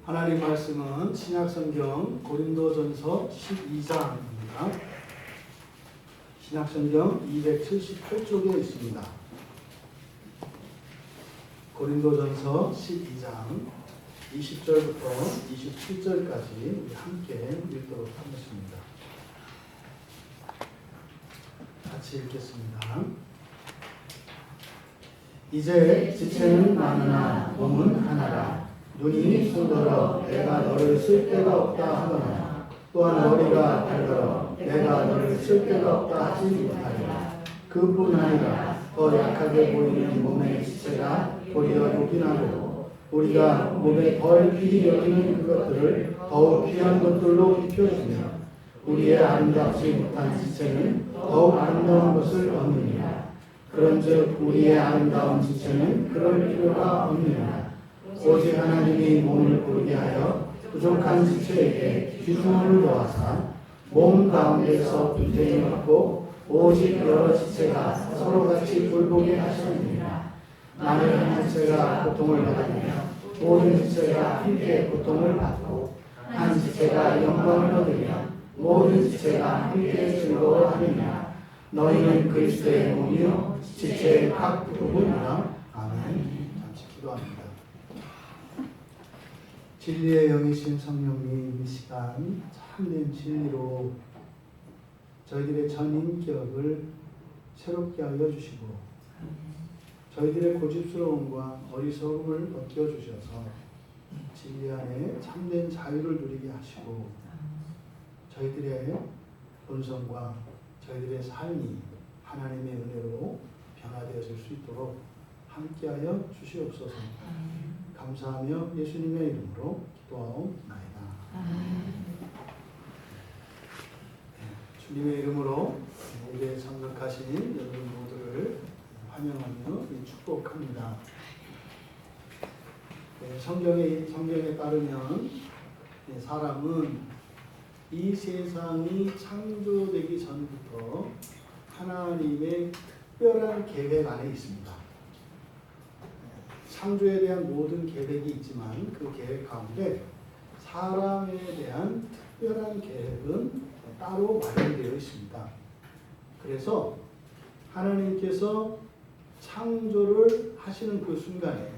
하나님 말씀은 신약성경 고린도전서 12장입니다. 신약성경 278쪽에 있습니다. 고린도전서 12장 20절부터 27절까지 우리 함께 읽도록 하겠습니다. 같이 읽겠습니다. 이제 지체는 많으나 몸은 하나라. 눈이 손더러 내가 너를 쓸 데가 없다 하거나 또한 머리가 발더러 내가 너를 쓸 데가 없다 하지 못하리라. 그뿐 아니라 더 약하게 보이는 몸의 지체가 도리어 요긴하고 우리가 몸에 덜 귀히 여기는 그것들을 더욱 귀한 것들로 입혀주며 우리의 아름답지 못한 지체는 더욱 아름다운 것을 얻느니라. 그런즉 우리의 아름다운 지체는 그럴 필요가 없느니라. 오직 하나님이 몸을 고르게 하여 부족한 지체에게 귀중함을 더하사 몸 가운데서 분쟁이 없고 오직 여러 지체가 서로같이 굴복게 하셨느니라. 만일 한 지체가 고통을 받으며 모든 지체가 함께 고통을 받고 한 지체가 영광을 얻으며 모든 지체가 함께 즐거워하느냐. 너희는 그리스도의 몸이요 지체의 각 부분이라. 아멘. 잠시 기도합니다. 진리의 영이신 성령님, 이 시간 참된 진리로 저희들의 전인격을 새롭게 하여 주시고 저희들의 고집스러움과 어리석음을 벗겨 주셔서 진리 안에 참된 자유를 누리게 하시고 저희들의 본성과 저희들의 삶이 하나님의 은혜로 변화되어질 수 있도록 함께하여 주시옵소서. 감사하며 예수님의 이름으로 기도하옵나이다. 주님의 이름으로 우리의 참석하신 여러분 모두를 환영하며 축복합니다. 성경에 따르면 사람은 이 세상이 창조되기 전부터 하나님의 특별한 계획 안에 있습니다. 창조에 대한 모든 계획이 있지만 그 계획 가운데 사람에 대한 특별한 계획은 따로 마련되어 있습니다. 그래서 하나님께서 창조를 하시는 그 순간에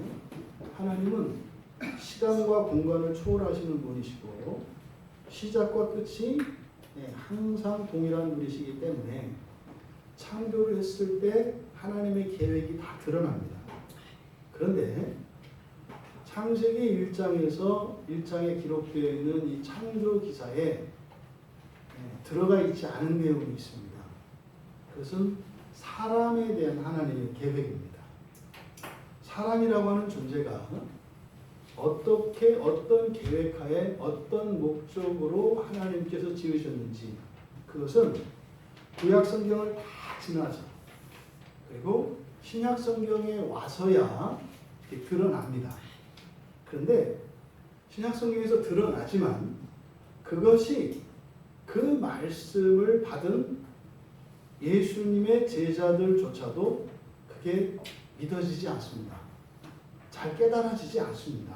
하나님은 시간과 공간을 초월하시는 분이시고 시작과 끝이 항상 동일한 분이시기 때문에 창조를 했을 때 하나님의 계획이 다 드러납니다. 그런데 창세기 1장에 기록되어 있는 이 창조 기사에 들어가 있지 않은 내용이 있습니다. 그것은 사람에 대한 하나님의 계획입니다. 사람이라고 하는 존재가 어떻게 어떤 계획하에 어떤 목적으로 하나님께서 지으셨는지 그것은 구약 성경을 다 지나서 그리고 신약 성경에 와서야 드러납니다. 그런데 신약 성경에서 드러나지만 그것이 그 말씀을 받은 예수님의 제자들조차도 그게 믿어지지 않습니다. 잘 깨달아지지 않습니다.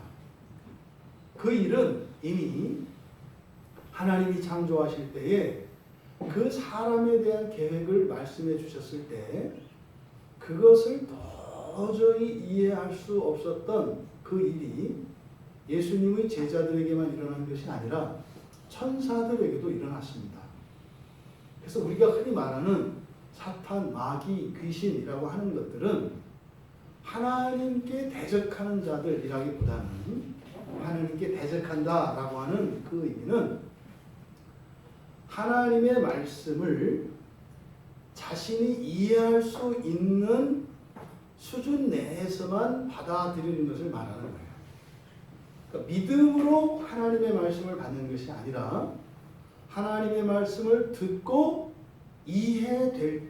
그 일은 이미 하나님이 창조하실 때에 그 사람에 대한 계획을 말씀해 주셨을 때 그것을 도저히 이해할 수 없었던 그 일이 예수님의 제자들에게만 일어난 것이 아니라 천사들에게도 일어났습니다. 그래서 우리가 흔히 말하는 사탄, 마귀, 귀신이라고 하는 것들은 하나님께 대적하는 자들이라기보다는 하나님께 대적한다라고 하는 그 의미는 하나님의 말씀을 자신이 이해할 수 있는 수준 내에서만 받아들이는 것을 말하는 거예요. 그러니까 믿음으로 하나님의 말씀을 받는 것이 아니라 하나님의 말씀을 듣고 이해될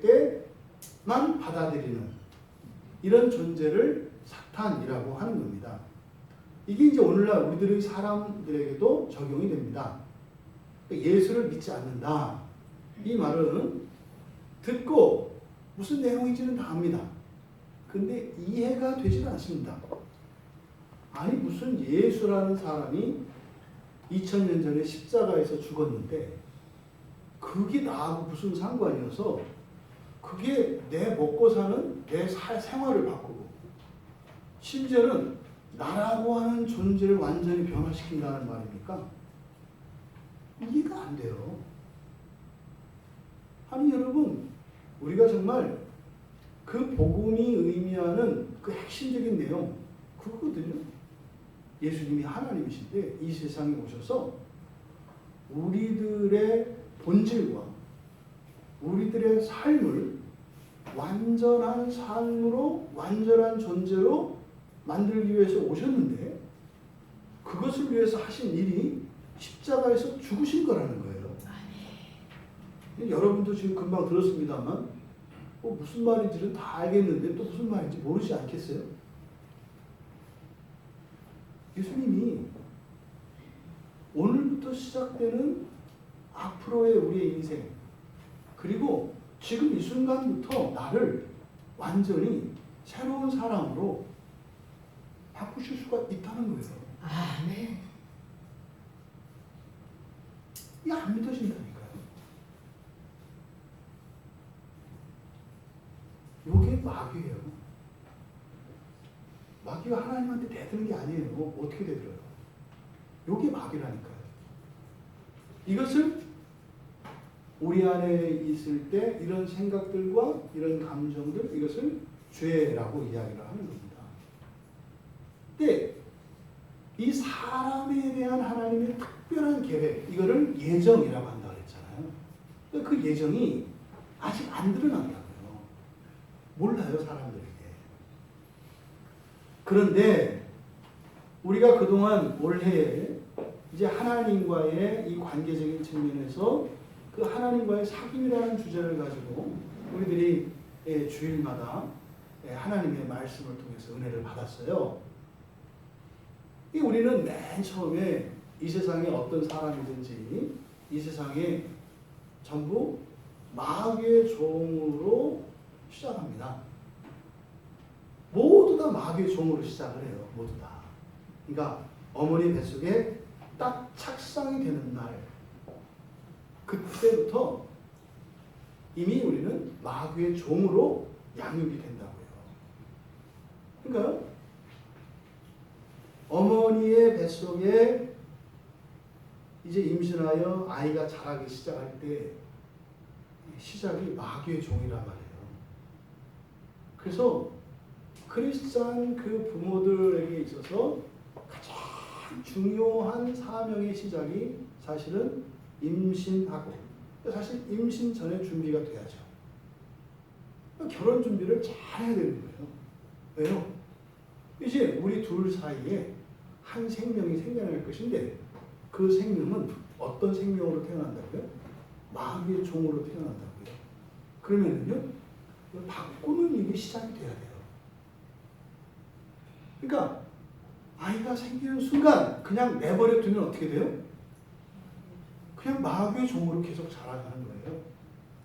때만 받아들이는 이런 존재를 사탄이라고 하는 겁니다. 이게 이제 오늘날 우리들의 사람들에게도 적용이 됩니다. 그러니까 예수를 믿지 않는다. 이 말은 듣고 무슨 내용인지는 다 압니다. 근데 이해가 되질 않습니다. 아니 무슨 예수라는 사람이 2000년 전에 십자가에서 죽었는데 그게 나하고 무슨 상관이어서 그게 내 먹고 사는 내 생활을 바꾸고 심지어는 나라고 하는 존재를 완전히 변화시킨다는 말입니까? 이해가 안 돼요. 아니 여러분, 우리가 정말 그 복음이 의미하는 그 핵심적인 내용 그거거든요. 예수님이 하나님이신데 이 세상에 오셔서 우리들의 본질과 우리들의 삶을 완전한 삶으로 완전한 존재로 만들기 위해서 오셨는데 그것을 위해서 하신 일이 십자가에서 죽으신 거라는 거예요. 여러분도 지금 금방 들었습니다만 무슨 말인지는 다 알겠는데 또 무슨 말인지 모르지 않겠어요? 예수님이 오늘부터 시작되는 앞으로의 우리의 인생 그리고 지금 이 순간부터 나를 완전히 새로운 사람으로 바꾸실 수가 있다는 거예요. 아멘. 이게 안 믿어진다니까요. 이게 마귀예요. 마귀가 하나님한테 대드는 게 아니에요. 어떻게 대들어요? 이게 마귀라니까요. 이것을 우리 안에 있을 때 이런 생각들과 이런 감정들 이것을 죄라고 이야기를 하는 겁니다. 근데 이 사람에 대한 하나님의 특별한 계획 이거를 예정이라고 한다고 했잖아요. 그 예정이 아직 안 드러난다고요. 몰라요 사람들에게. 그런데 우리가 그동안 올해 이제 하나님과의 이 관계적인 측면에서 그 하나님과의 사귐이라는 주제를 가지고 우리들이 주일마다 하나님의 말씀을 통해서 은혜를 받았어요. 우리는 맨 처음에 이 세상에 어떤 사람이든지 이 세상에 전부 마귀의 종으로 시작합니다. 모두 다 마귀의 종으로 시작을 해요. 모두 다. 그러니까 어머니 뱃속에 딱 착상이 되는 날 그때부터 이미 우리는 마귀의 종으로 양육이 된다고요. 그러니까 어머니의 뱃속에 이제 임신하여 아이가 자라기 시작할 때 시작이 마귀의 종이란 말이에요. 그래서 크리스찬 그 부모들에게 있어서 가장 중요한 사명의 시작이 사실은 임신하고 사실 임신 전에 준비가 돼야죠. 결혼 준비를 잘 해야 되는 거예요. 왜요? 이제 우리 둘 사이에 한 생명이 생겨날 것인데 그 생명은 어떤 생명으로 태어난다고요? 마귀의 종으로 태어난다고요. 그러면은요, 바꾸는 일이 시작이 돼야 돼요. 그러니까 아이가 생기는 순간 그냥 내버려 두면 어떻게 돼요? 그냥 마귀의 종으로 계속 자라가는 거예요.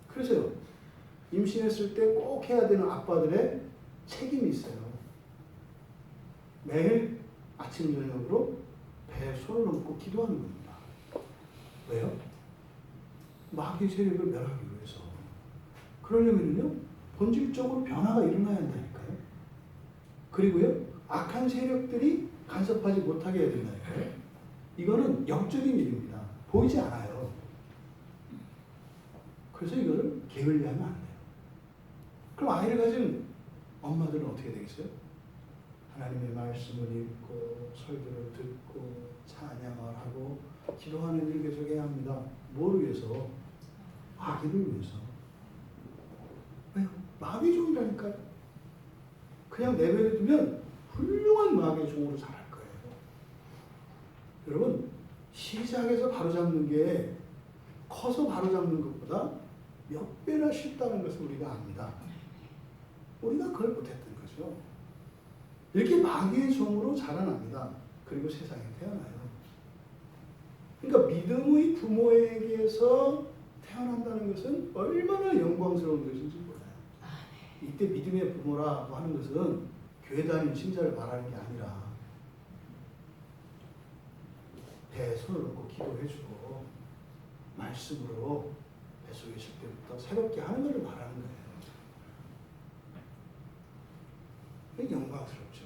그래서요, 임신했을 때 꼭 해야 되는 아빠들의 책임이 있어요. 매일 아침 저녁으로 배에 손을 얹고 기도하는 겁니다. 왜요? 마귀의 세력을 멸하기 위해서. 그러려면요, 본질적으로 변화가 일어나야 한다니까요. 그리고요, 악한 세력들이 간섭하지 못하게 해야 된다니까요. 이거는 영적인 일입니다. 보이지 않아요. 그래서 이거를 게을리하면 안 돼요. 그럼 아이를 가진 엄마들은 어떻게 되겠어요? 하나님의 말씀을 읽고 설교를 듣고 찬양을 하고 기도하는 일 계속해야 합니다. 뭐를 위해서? 아기를 위해서. 왜요? 마귀의 종이라니까요. 그냥 내버려 두면 훌륭한 마귀의 종으로 자랄 거예요. 여러분, 시작해서 바로잡는 게 커서 바로잡는 것보다 몇 배나 쉽다는 것을 우리가 압니다. 우리가 그걸 못했던 거죠. 이렇게 마귀의 종으로 자라납니다. 그리고 세상에 태어나요. 그러니까 믿음의 부모에게서 태어난다는 것은 얼마나 영광스러운 것인지 몰라요. 이때 믿음의 부모라고 하는 것은 교회 다니는 신자를 말하는 게 아니라 배에 손을 놓고 기도해주고 말씀으로 뱃속에 있을 때부터 새롭게 하는 것을 말하는 거예요. 그게 영광스럽죠.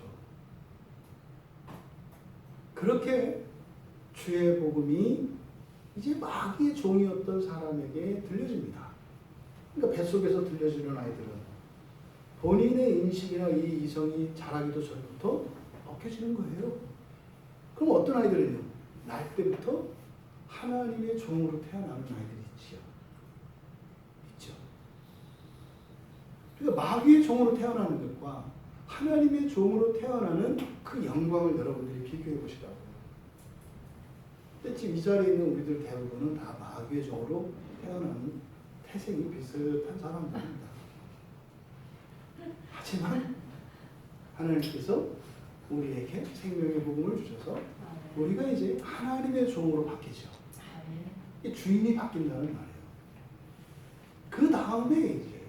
그렇게 주의 복음이 이제 마귀의 종이었던 사람에게 들려집니다. 그러니까 뱃속에서 들려주는 아이들은 본인의 인식이나 이 이성이 자라기도 전부터 벗겨지는 거예요. 그럼 어떤 아이들은요? 날 때부터 하나님의 종으로 태어나는 아이들이 있죠. 그러니까 마귀의 종으로 태어나는 것과 하나님의 종으로 태어나는 그 영광을 여러분들이 비교해 보시라고요. 근데 지금 이 자리에 있는 우리들 대부분은 다 마귀의 종으로 태어나는 태생이 비슷한 사람들입니다. 하지만 하나님께서 우리에게 생명의 복음을 주셔서 우리가 이제 하나님의 종으로 바뀌죠. 주인이 바뀐다는 말이에요. 그 다음에 이제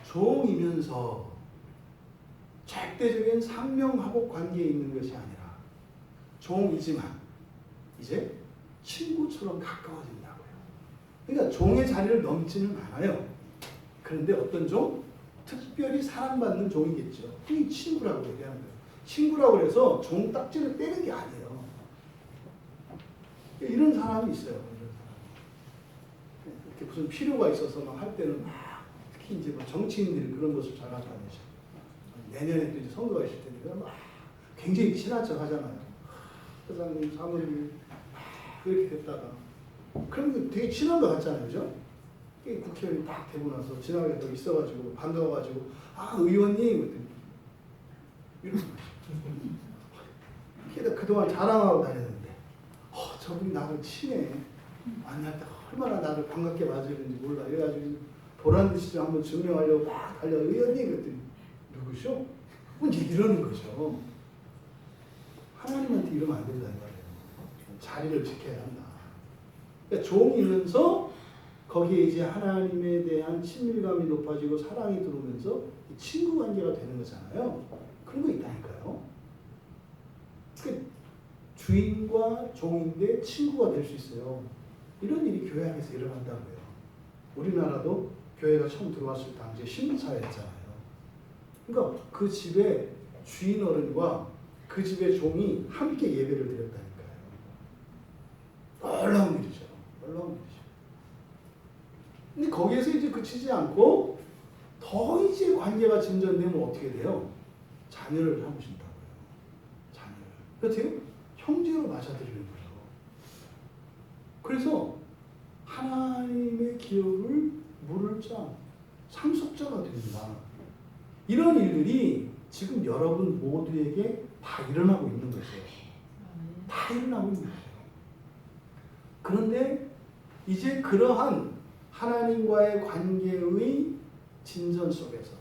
종이면서 절대적인 상명하복 관계에 있는 것이 아니라 종이지만 이제 친구처럼 가까워진다고요. 그러니까 종의 자리를 넘지는 않아요. 그런데 어떤 종? 특별히 사랑받는 종이겠죠. 그게 친구라고 얘기하는 거예요. 친구라고 해서 종 딱지를 떼는 게 아니에요. 이런 사람이 있어요. 이런 사람. 이렇게 무슨 필요가 있어서 막 할 때는 막 특히 이제 뭐 정치인들이 그런 것을 잘 나타내죠. 내년에 또 이제 선거가 있을 테니까 막 굉장히 친한 척 하잖아요. 회장님, 사모님 그렇게 됐다가 그럼 되게 친한 것 같잖아요, 그죠? 국회의원이 딱 되고 나서 지나가게 또 있어가지고 반가워가지고 의원님 이런 거죠. 그동안 자랑하고 다녔는데 저분이 나를 친해. 만날 때 얼마나 나를 반갑게 맞이했는지 몰라. 그래가지고 보란 듯이 한번 증명하려고 막 달려 의원님 그랬더니 누구셔? 이제 이러는 거죠. 하나님한테 이러면 안 된다는 거예요. 자리를 지켜야 한다. 그러니까 종이면서 거기에 이제 하나님에 대한 친밀감이 높아지고 사랑이 들어오면서 친구 관계가 되는 거잖아요. 그런 거 있다니까요. 그러니까 주인과 종인데 친구가 될 수 있어요. 이런 일이 교회 안에서 일어난다고요. 우리나라도 교회가 처음 들어왔을 당시에 신분사회였잖아요. 그러니까 그 집에 주인 어른과 그 집의 종이 함께 예배를 드렸다니까요. 놀라운 일이죠. 놀라운 일이죠. 근데 거기에서 이제 그치지 않고 더 이제 관계가 진전되면 어떻게 돼요? 자녀를 삼으신다고요. 자녀를. 그렇죠? 형제로 맞아들이는 거예요. 그래서 하나님의 기업을 물을 자, 상속자가 됩니다. 이런 일들이 지금 여러분 모두에게 다 일어나고 있는 거죠. 다 일어나고 있는 거죠. 그런데 이제 그러한 하나님과의 관계의 진전 속에서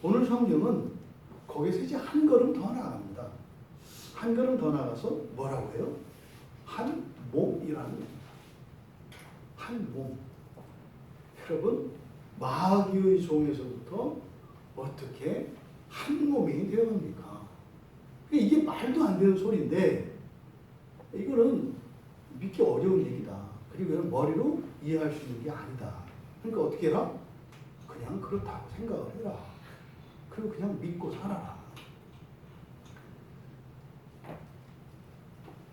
오늘 성경은 거기서 이제 한 걸음 더 나갑니다. 한 걸음 더 나가서 뭐라고 해요? 한 몸이라는 겁니다. 한 몸. 여러분, 마귀의 종에서부터 어떻게 한 몸이 되어갑니까? 이게 말도 안 되는 소리인데 이거는 믿기 어려운 얘기다. 그리고 이건 머리로 이해할 수 있는 게 아니다. 그러니까 어떻게 해라? 그냥 그렇다고 생각을 해라. 그리고 그냥 믿고 살아라.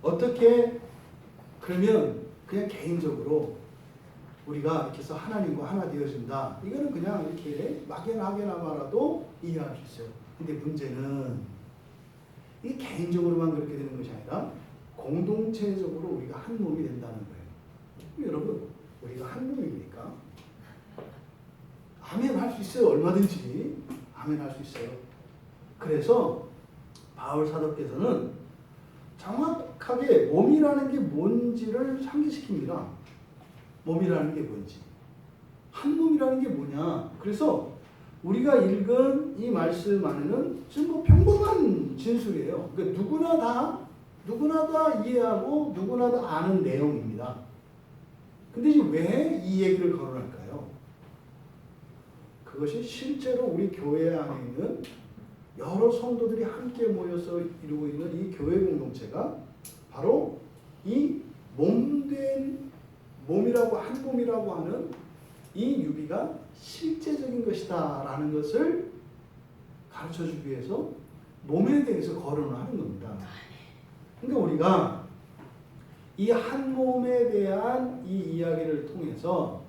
어떻게 그러면 그냥 개인적으로 우리가 이렇게 해서 하나님과 하나 되어진다. 이거는 그냥 이렇게 막연하게나마라도 이해할 수 있어요. 근데 문제는 이게 개인적으로만 그렇게 되는 것이 아니라 공동체적으로 우리가 한 몸이 된다는 거예요. 여러분, 우리가 한 몸입니까? 아멘 할 수 있어요. 얼마든지 아멘 할 수 있어요. 그래서 바울 사도께서는 정확하게 몸이라는 게 뭔지를 상기시킵니다. 몸이라는 게 뭔지. 한 몸이라는 게 뭐냐. 그래서 우리가 읽은 이 말씀 안에는 지금 뭐 평범한 진술이에요. 그러니까 누구나 다 이해하고 누구나 다 아는 내용입니다. 근데 이제 왜 이 얘기를 거론할까요? 그것이 실제로 우리 교회 안에 있는 여러 성도들이 함께 모여서 이루고 있는 이 교회 공동체가 바로 이 몸이라고 한 몸이라고 하는 이 유비가 실제적인 것이다 라는 것을 가르쳐주기 위해서 몸에 대해서 거론을 하는 겁니다. 그러니까 우리가 이 한 몸에 대한 이 이야기를 통해서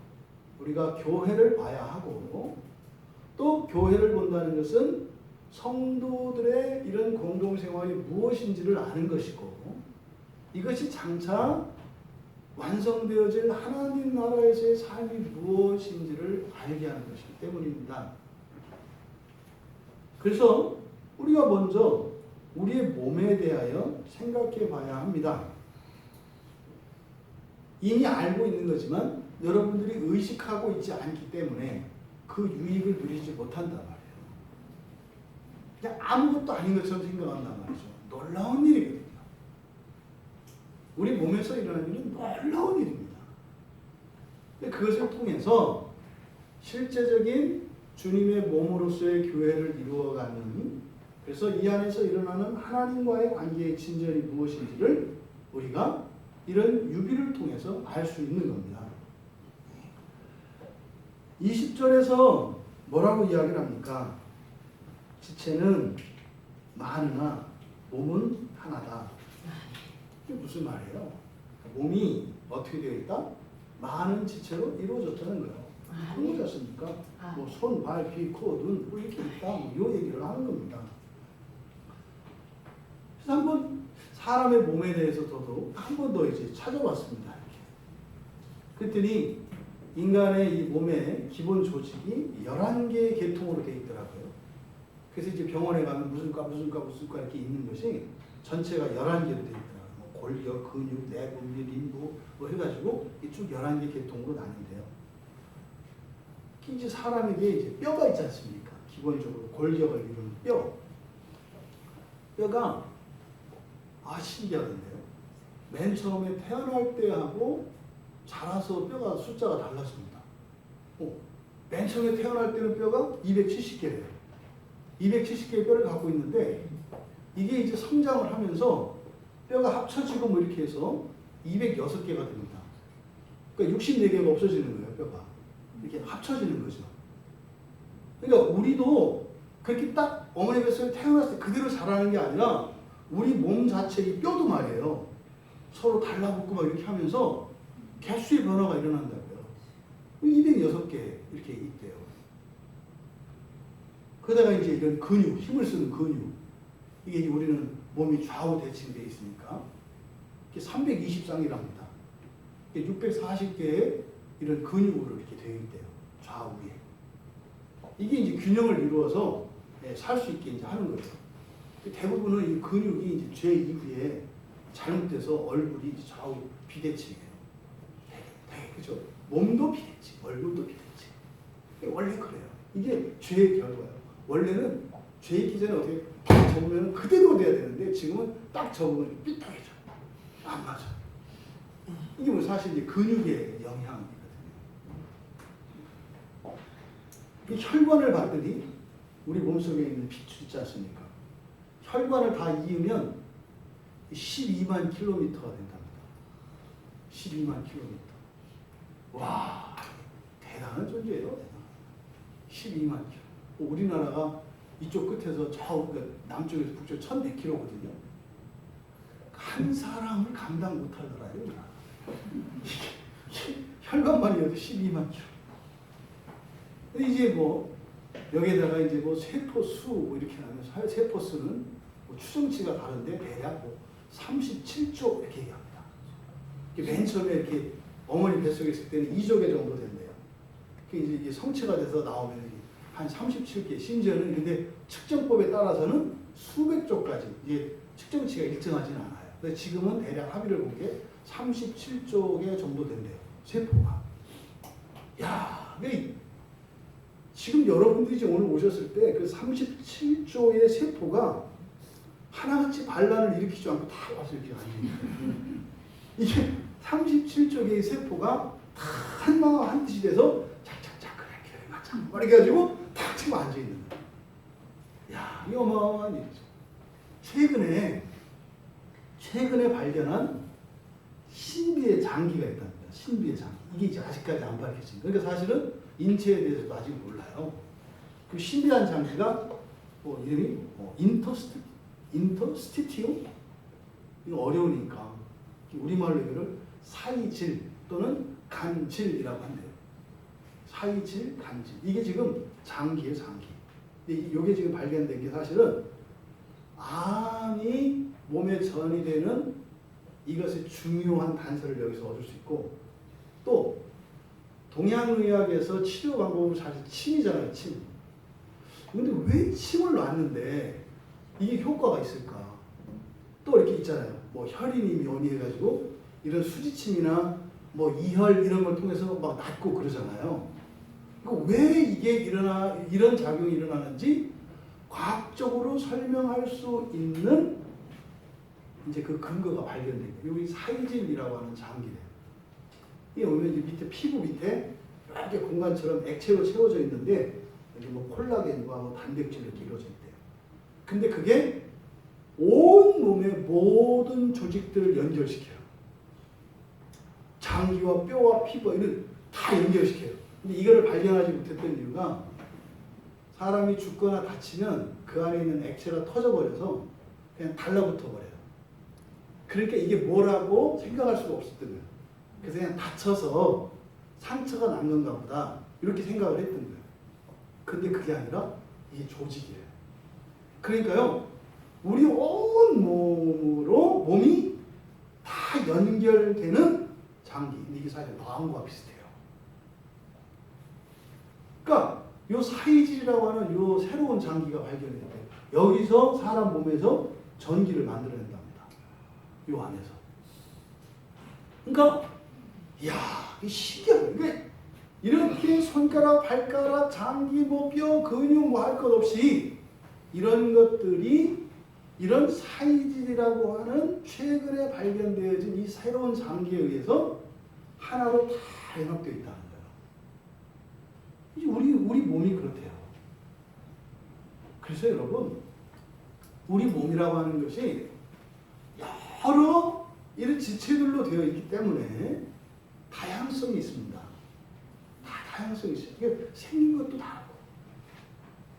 우리가 교회를 봐야 하고, 또 교회를 본다는 것은 성도들의 이런 공동생활이 무엇인지를 아는 것이고, 이것이 장차 완성되어질 하나님 나라에서의 삶이 무엇인지를 알게 하는 것이기 때문입니다. 그래서 우리가 먼저 우리의 몸에 대하여 생각해 봐야 합니다. 이미 알고 있는 거지만 여러분들이 의식하고 있지 않기 때문에 그 유익을 누리지 못한단 말이에요. 그냥 아무것도 아닌 것처럼 생각한단 말이죠. 놀라운 일이거든요. 우리 몸에서 일어나는 일은 놀라운 일입니다. 근데 그것을 통해서 실제적인 주님의 몸으로서의 교회를 이루어가는, 그래서 이 안에서 일어나는 하나님과의 관계의 진전이 무엇인지를 우리가 이런 유비를 통해서 알 수 있는 겁니다. 20절에서 뭐라고 이야기를 합니까? 지체는 많으나 몸은 하나다. 이게 무슨 말이에요? 몸이 어떻게 되어 있다? 많은 지체로 이루어졌다는 거예요. 그런 거지 않습니까? 뭐 손, 발, 귀, 코, 눈 이렇게 있다. 이 얘기를 하는 겁니다. 그래서 한번 사람의 몸에 대해서 저도 한 번 더 이제 찾아봤습니다. 이렇게. 그랬더니 인간의 이 몸의 기본 조직이 11개의 계통으로 되어 있더라고요. 그래서 이제 병원에 가면 무슨 과 이렇게 있는 것이 전체가 11개로 되어 있더라고요. 뭐 골격, 근육, 내분비, 림부 뭐 해가지고 쭉 11개 계통으로 나뉜대요. 이제 사람에게 이제 뼈가 있지 않습니까? 기본적으로 골격을 이루는 뼈. 뼈가 신기하던데요. 맨 처음에 태어날 때하고 자라서 뼈가 숫자가 달랐습니다. 맨 처음에 태어날 때는 뼈가 270개래요. 270개의 뼈를 갖고 있는데 이게 이제 성장을 하면서 뼈가 합쳐지고 뭐 이렇게 해서 206개가 됩니다. 그러니까 64개가 없어지는 거예요, 뼈가. 이렇게 합쳐지는 거죠. 그러니까 우리도 그렇게 딱 어머니 뱃속에 태어났을 때 그대로 자라는 게 아니라 우리 몸 자체의 뼈도 말이에요. 서로 달라붙고 막 이렇게 하면서 개수의 변화가 일어난다고요. 206개 이렇게 있대요. 그러다가 이제 이런 근육, 힘을 쓰는 근육. 이게 우리는 몸이 좌우 대칭되어 있으니까 이게 320쌍이랍니다. 640개의 이런 근육으로 이렇게 되어 있대요. 좌우에. 이게 이제 균형을 이루어서 살 수 있게 이제 하는 거예요. 대부분은 이 근육이 이제 죄 이후에 잘못돼서 얼굴이 이제 좌우 비대칭이에요. 그죠? 몸도 비대칭, 얼굴도 비대칭. 원래 그래요. 이게 죄의 결과예요. 원래는 죄 있기 전에 어떻게 딱 접으면 그대로 돼야 되는데 지금은 딱 접으면 삐뚤어져. 안 맞아. 이게 뭐 사실 이제 근육의 영향이거든요. 이 혈관을 봤더니 우리 몸속에 있는 피줄 있지 않습니까? 혈관을 다 이으면 12만 킬로미터가 된답니다. 12만 킬로미터. 와, 대단한 존재예요. 12만 킬로. 우리나라가 이쪽 끝에서 남쪽에서 북쪽 1100킬로거든요. 한 사람을 감당 못할 나라예요. 혈관만이어도 12만 킬로. 근데 이제 뭐 여기에다가 이제 뭐 세포수 뭐 이렇게 하면 세포수는 뭐 추정치가 다른데 대략 뭐 37조 이렇게 얘기합니다. 맨 처음에 이렇게 어머니 뱃속에 있을 때는 2조 개 정도 된대요. 이제 성체가 돼서 나오면 한 37개, 심지어는 근데 측정법에 따라서는 수백 조까지 이제 측정치가 일정하지는 않아요. 근데 지금은 대략 합의를 본 게 37조 개 정도 된대요. 세포가. 야, 근데 지금 여러분들이 이제 오늘 오셨을 때 그 37조의 세포가 하나같이 반란을 일으키지 않고 다 와서 이렇게 앉아있는 이게 37조의 세포가 다 한 뜻이 돼서 착착착 그래 가지고 탁 치고 앉아있는 거예요. 야, 이 어마어마한 일이죠. 최근에 발견한 신비의 장기가 있다는 거예요. 신비의 장기. 이게 이제 아직까지 안 밝혀진. 그러니까 사실은 인체에 대해서도 아직 몰라요. 그 신비한 장기가 이름이 인터스티티움? 이거 어려우니까 우리말로 이거를 사이질 또는 간질이라고 한대요. 사이질, 간질. 이게 지금 장기예요, 장기. 근데 이게 지금 발견된 게 사실은 암이 몸에 전이 되는 이것의 중요한 단서를 여기서 얻을 수 있고, 또 동양의학에서 치료 방법은 사실 침이잖아요, 침. 근데 왜 침을 놨는데 이게 효과가 있을까? 또 이렇게 있잖아요. 뭐 혈인이 면이해가지고 이런 수지침이나 뭐 이혈 이런 걸 통해서 막 낫고 그러잖아요. 왜 이게 이런 작용이 일어나는지 과학적으로 설명할 수 있는 이제 그 근거가 발견된 거예요. 여기 사이질이라고 하는 장기래요. 이게 보면 이제 밑에 피부 밑에 이렇게 공간처럼 액체로 채워져 있는데 여기 뭐 콜라겐과 뭐 단백질 이렇게 이루어져 있대요. 근데 그게 온 몸의 모든 조직들을 연결시켜요. 장기와 뼈와 피부와 이런 다 연결시켜요. 근데 이거를 발견하지 못했던 이유가 사람이 죽거나 다치면 그 안에 있는 액체가 터져버려서 그냥 달라붙어 버려요. 그러니까 이게 뭐라고 생각할 수가 없었던 거예요. 그래서 그냥 다쳐서 상처가 난 건가 보다 이렇게 생각을 했던 거예요. 근데 그게 아니라 이게 조직이에요. 그러니까요, 우리 온 몸으로 몸이 다 연결되는 장기. 이게 사실 마음과 비슷해요. 그러니까 요 사이질이라고 하는 요 새로운 장기가 발견돼요. 여기서 사람 몸에서 전기를 만들어낸답니다. 요 안에서. 그러니까 이야, 이 신기한 거예요. 이렇게 손가락, 발가락, 장기, 뭐 뼈, 근육 뭐 할 것 없이 이런 것들이 이런 사이질이라고 하는 최근에 발견되어진 이 새로운 장기에 의해서 하나로 다 연합되어 있다는 거예요. 우리 몸이 그렇대요. 그래서 여러분, 우리 몸이라고 하는 것이 여러 이런 지체들로 되어 있기 때문에 다양성이 있습니다. 다 다양성이 있어요. 이게 생긴 것도 다르고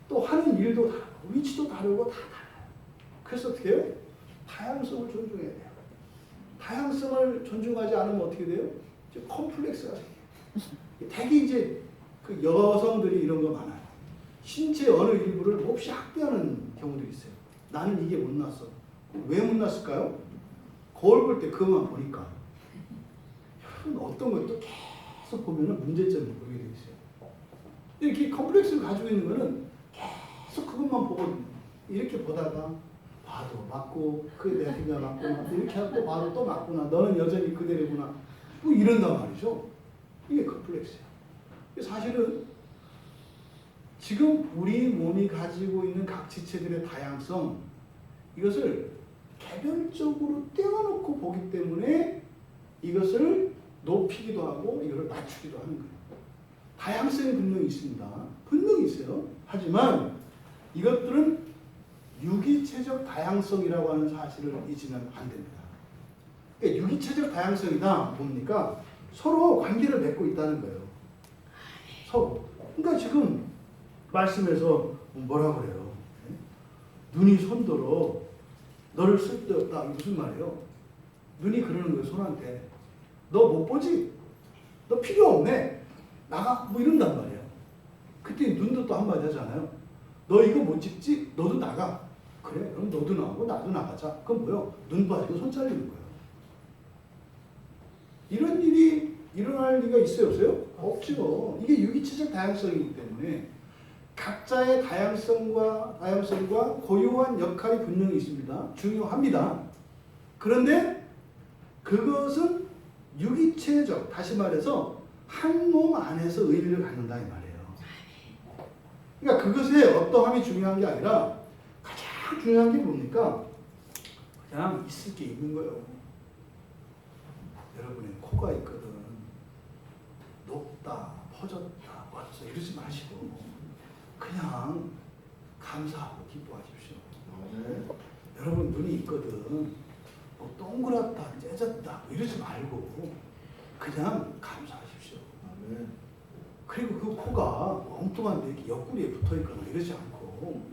또 하는 일도 다르고 위치도 다르고 다 달라요. 그래서 어떻게 해요? 다양성을 존중해야 돼요. 다양성을 존중하지 않으면 어떻게 돼요? 컴플렉스가 생겨요. 되게 이제 그 여성들이 이런 거 많아요. 신체 어느 일부를 몹시 학대하는 경우도 있어요. 나는 이게 못났어. 왜 못났을까요? 거울 볼 때 그것만 보니까. 여러분 어떤 것도 계속 보면 문제점을 보게 되어 있어요. 이렇게 컴플렉스를 가지고 있는 거는 계속 그것만 보고 이렇게 보다가 봐도 맞고 그게 내가 맞구나 이렇게 하고 봐도 또 맞구나 너는 여전히 그대로구나 뭐 이런단 말이죠. 이게 컴플렉스예요. 사실은 지금 우리 몸이 가지고 있는 각 지체들의 다양성 이것을 개별적으로 떼어놓고 보기 때문에 이것을 높이기도 하고 이것을 낮추기도 하는 거예요. 다양성이 분명히 있습니다. 분명히 있어요. 하지만 이것들은 유기체적 다양성이라고 하는 사실을 잊으면 안 됩니다. 그러니까 유기체적 다양성이다 뭡니까? 서로 관계를 맺고 있다는 거예요. 서로. 그러니까 지금 말씀에서 뭐라 그래요? 눈이 손들어 너를 쓸데없다. 이게 무슨 말이에요? 눈이 그러는 거예요. 손한테. 너 못 보지? 너 필요 없네. 나가. 뭐 이런단 말이에요. 그때 눈도 또 한마디 하잖아요. 너 이거 못 찍지? 너도 나가. 그래? 그럼 너도 나가고 나도 나가자. 그럼 뭐요? 눈 빠지고 손 잘리는 거예요. 이런 일이 일어날 리가 있어요? 없어요? 없죠. 이게 유기체적 다양성이기 때문에 각자의 다양성과 고유한 역할이 분명히 있습니다. 중요합니다. 그런데 그것은 유기체적, 다시 말해서 한 몸 안에서 의미를 갖는다 이 말이에요. 그러니까 그것의 어떠함이 중요한 게 아니라 가장 중요한 게 뭡니까? 그냥 있을 게 있는 거예요. 여러분의 코가 있거든. 높다, 퍼졌다, 멋져 이러지 마시고 그냥 감사하고 기뻐하십시오. 여러분 눈이 있거든. 뭐 동그랗다, 째졌다 이러지 말고 그냥 감사하십시오. 그리고 그 코가 엉뚱한데 이렇게 옆구리에 붙어 있거나 이러지 않고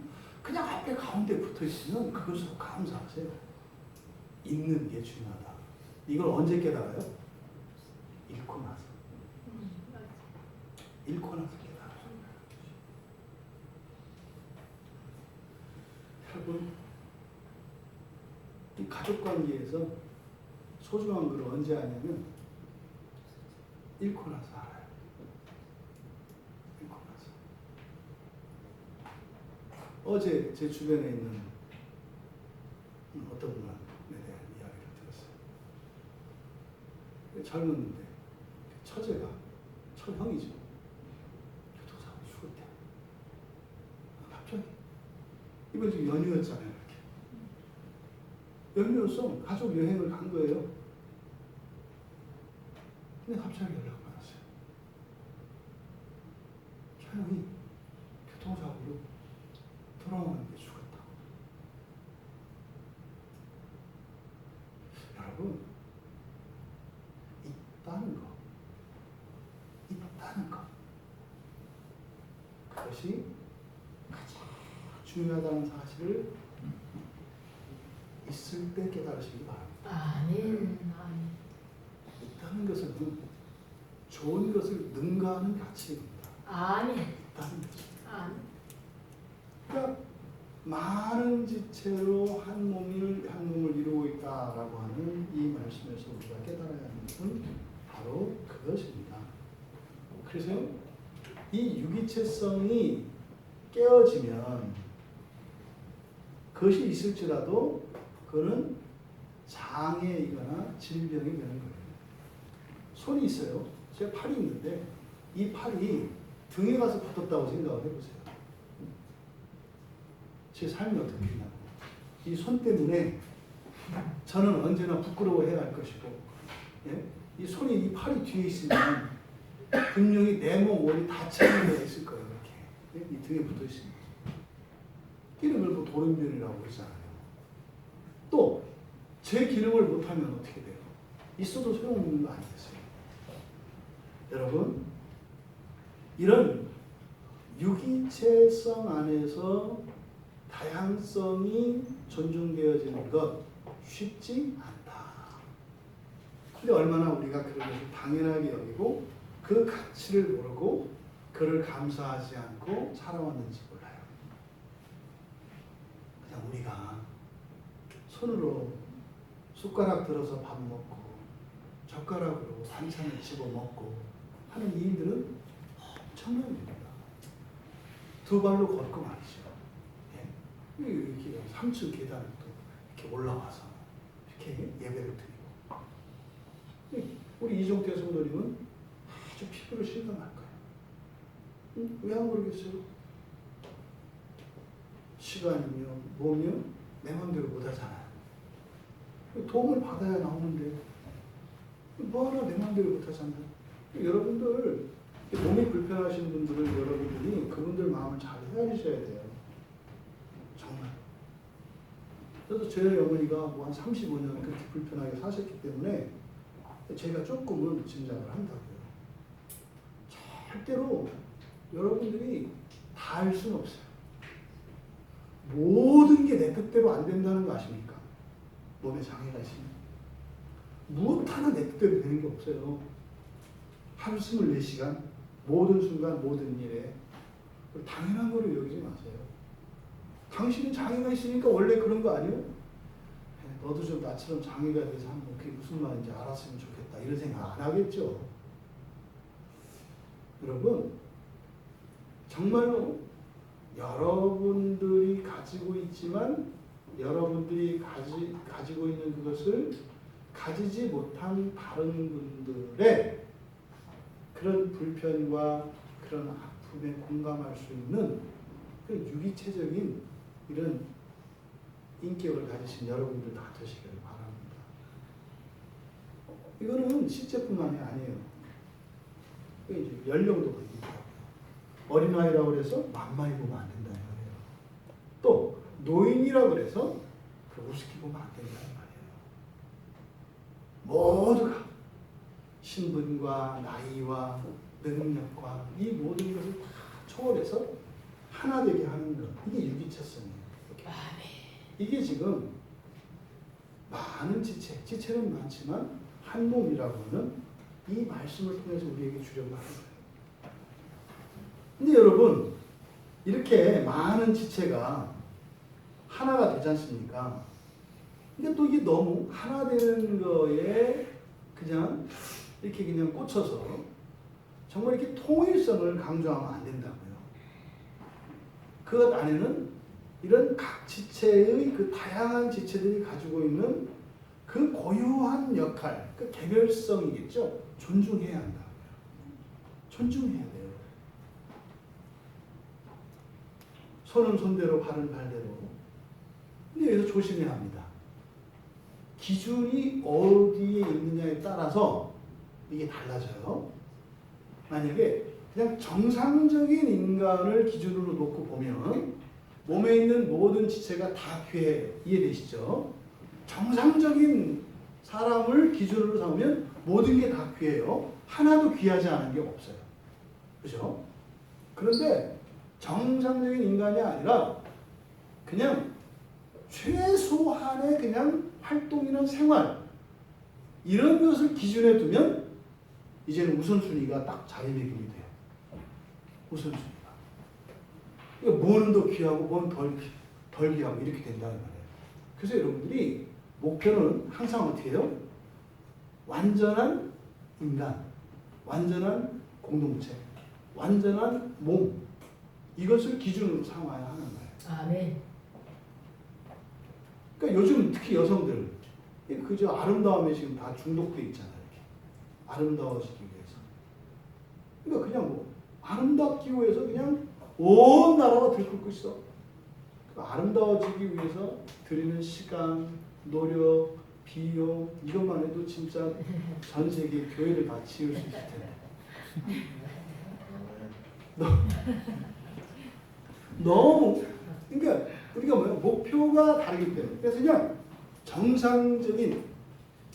그냥 앞에 가운데 붙어 있으면 그것으로 감사하세요. 있는 게 중요하다. 이걸 언제 깨달아요? 잃고 나서. 잃고 나서 깨달아요. 여러분, 이 가족 관계에서 소중한 걸 언제 아냐면 잃고 나서 알아요. 잃고 나서. 어제 제 주변에 있는 어떤 분에 대한 이야기를 들었어요. 젊었는데 처제가 처형이죠. 교통사고로 죽었대요. 갑자기 이번 지금 연휴였잖아요. 이렇게 연휴로서 가족 여행을 간 거예요. 근데 갑자기 연락을 받았어요. 처형이 교통사고로 돌아오는데 죽었다고. 여러분, 있다는 거. 그것이 가장 중요하다는 사실을 있을 때 깨달으시기 바랍니다. 아멘. 있다는 것은 좋은 것을 능가하는 가치입니다. 아멘. 있다는 것이. 아멘. 그러니까 많은 지체로 한 몸을 이루고 있다라고 하는 이 말씀에서 우리가 깨달아야 하는 것은 바로 그것입니다. 그래서 이 유기체성이 깨어지면 그것이 있을지라도 그거는 장애이거나 질병이 되는 거예요. 손이 있어요. 제 팔이 있는데 이 팔이 등에 가서 붙었다고 생각을 해보세요. 제 삶이 어떻게 되냐고. 이 손 때문에 저는 언제나 부끄러워해야 할 것이고, 예? 이 손이 이 팔이 뒤에 있으면 분명히 내 몸 원이 닫혀있는 데가 있을 거예요. 이렇게 이 등에 붙어 있습니다. 기름을 뭐 돌연변이라고 그러잖아요. 또 제 기름을 못하면 어떻게 돼요? 있어도 소용없는 거 아니겠어요? 여러분, 이런 유기체성 안에서 다양성이 존중되어지는 것 쉽지 않다. 근데 얼마나 우리가 그런 것을 당연하게 여기고 그 가치를 모르고 그를 감사하지 않고 살아왔는지 몰라요. 그냥 우리가 손으로 숟가락 들어서 밥 먹고 젓가락으로 반찬을 집어 먹고 하는 일들은 엄청난 일입니다. 두 발로 걷고 말이죠. 이렇게 3층 계단을 또 이렇게 올라와서 이렇게 예배를 드리고, 우리 이종태 성도님은 아주 피부를 실감할 거예요. 왜 안 모르겠어요? 시간이며 뭐며 내 마음대로 못하잖아요. 도움을 받아야 나오는데 뭐하나 내 마음대로 못하잖아요. 여러분들 몸이 불편하신 분들은 여러분들이 그분들 마음을 잘 헤아리셔야 돼요. 정말. 저도 저희 어머니가 뭐 한 35년 그렇게 불편하게 사셨기 때문에 제가 조금은 짐작을 한다고요. 절대로 여러분들이 다 할 수는 없어요. 모든 게 내 뜻대로 안 된다는 거 아십니까? 몸에 장애가 있으면. 무엇 하나 내 뜻대로 되는 게 없어요. 하루 24시간, 모든 순간, 모든 일에. 당연한 거로 여기지 마세요. 당신은 장애가 있으니까 원래 그런 거 아니에요? 너도 좀 나처럼 장애가 돼서 한번 그게 무슨 말인지 알았으면 좋겠다. 이런 생각 안 하겠죠? 여러분, 정말로 여러분들이 가지고 있지만 여러분들이 가지고 있는 그것을 가지지 못한 다른 분들의 그런 불편과 그런 아픔에 공감할 수 있는 그 유기체적인 이런 인격을 가지신 여러분들 다 되시기를 바랍니다. 이거는 시체뿐만이 아니에요. 이제 연령도 그렇고 어린아이라고 해서 만만히 보면 안 된다는 거예요. 또 노인이라고 해서 우습게 보면 안 된다는 말이에요. 모두가 신분과 나이와 능력과 이 모든 것을 다 초월해서 하나 되게 하는 것. 이게 유기체성이에요. 이게 지금 많은 지체는 많지만 한 몸이라고 하는 이 말씀을 통해서 우리에게 주려고 하는 거예요. 근데 여러분, 이렇게 많은 지체가 하나가 되지 않습니까? 근데 또 이게 너무 하나 되는 거에 그냥 이렇게 그냥 꽂혀서 정말 이렇게 통일성을 강조하면 안 된다고요. 그 안에는 이런 각 지체의 그 다양한 지체들이 가지고 있는 그 고유한 역할, 그 개별성이겠죠. 존중해야 한다고요. 존중해야 돼요. 손은 손대로, 발은 발대로. 근데 여기서 조심해야 합니다. 기준이 어디에 있느냐에 따라서 이게 달라져요. 만약에 그냥 정상적인 인간을 기준으로 놓고 보면 몸에 있는 모든 지체가 다 귀해요. 이해되시죠? 정상적인 사람을 기준으로 삼으면 모든 게 다 귀해요. 하나도 귀하지 않은 게 없어요. 그죠? 그런데 정상적인 인간이 아니라 그냥 최소한의 그냥 활동이나 생활 이런 것을 기준에 두면 이제는 우선순위가 딱 자리매김이 돼요. 우선순위가. 그러니까 뭐는 더 귀하고 뭐는 덜 귀하고 이렇게 된다는 말이에요. 그래서 여러분들이 목표는 항상 어떻게 해요? 완전한 인간, 완전한 공동체, 완전한 몸 이것을 기준으로 삼아야 하는 거예요. 아멘. 그러니까 요즘 특히 여성들 그저 아름다움에 지금 다 중독돼 있잖아요. 이렇게. 아름다워지기 위해서. 그러니까 그냥 뭐 아름답기 위해서 그냥 온 나라가 들끓고 있어. 그러니까 아름다워지기 위해서 들이는 시간, 노력, 비용 이것만 해도 진짜 전 세계 교회를 다 지을 수 있을 텐데. 너무 그러니까 우리가 뭐야 목표가 다르기 때문에 그래서 그냥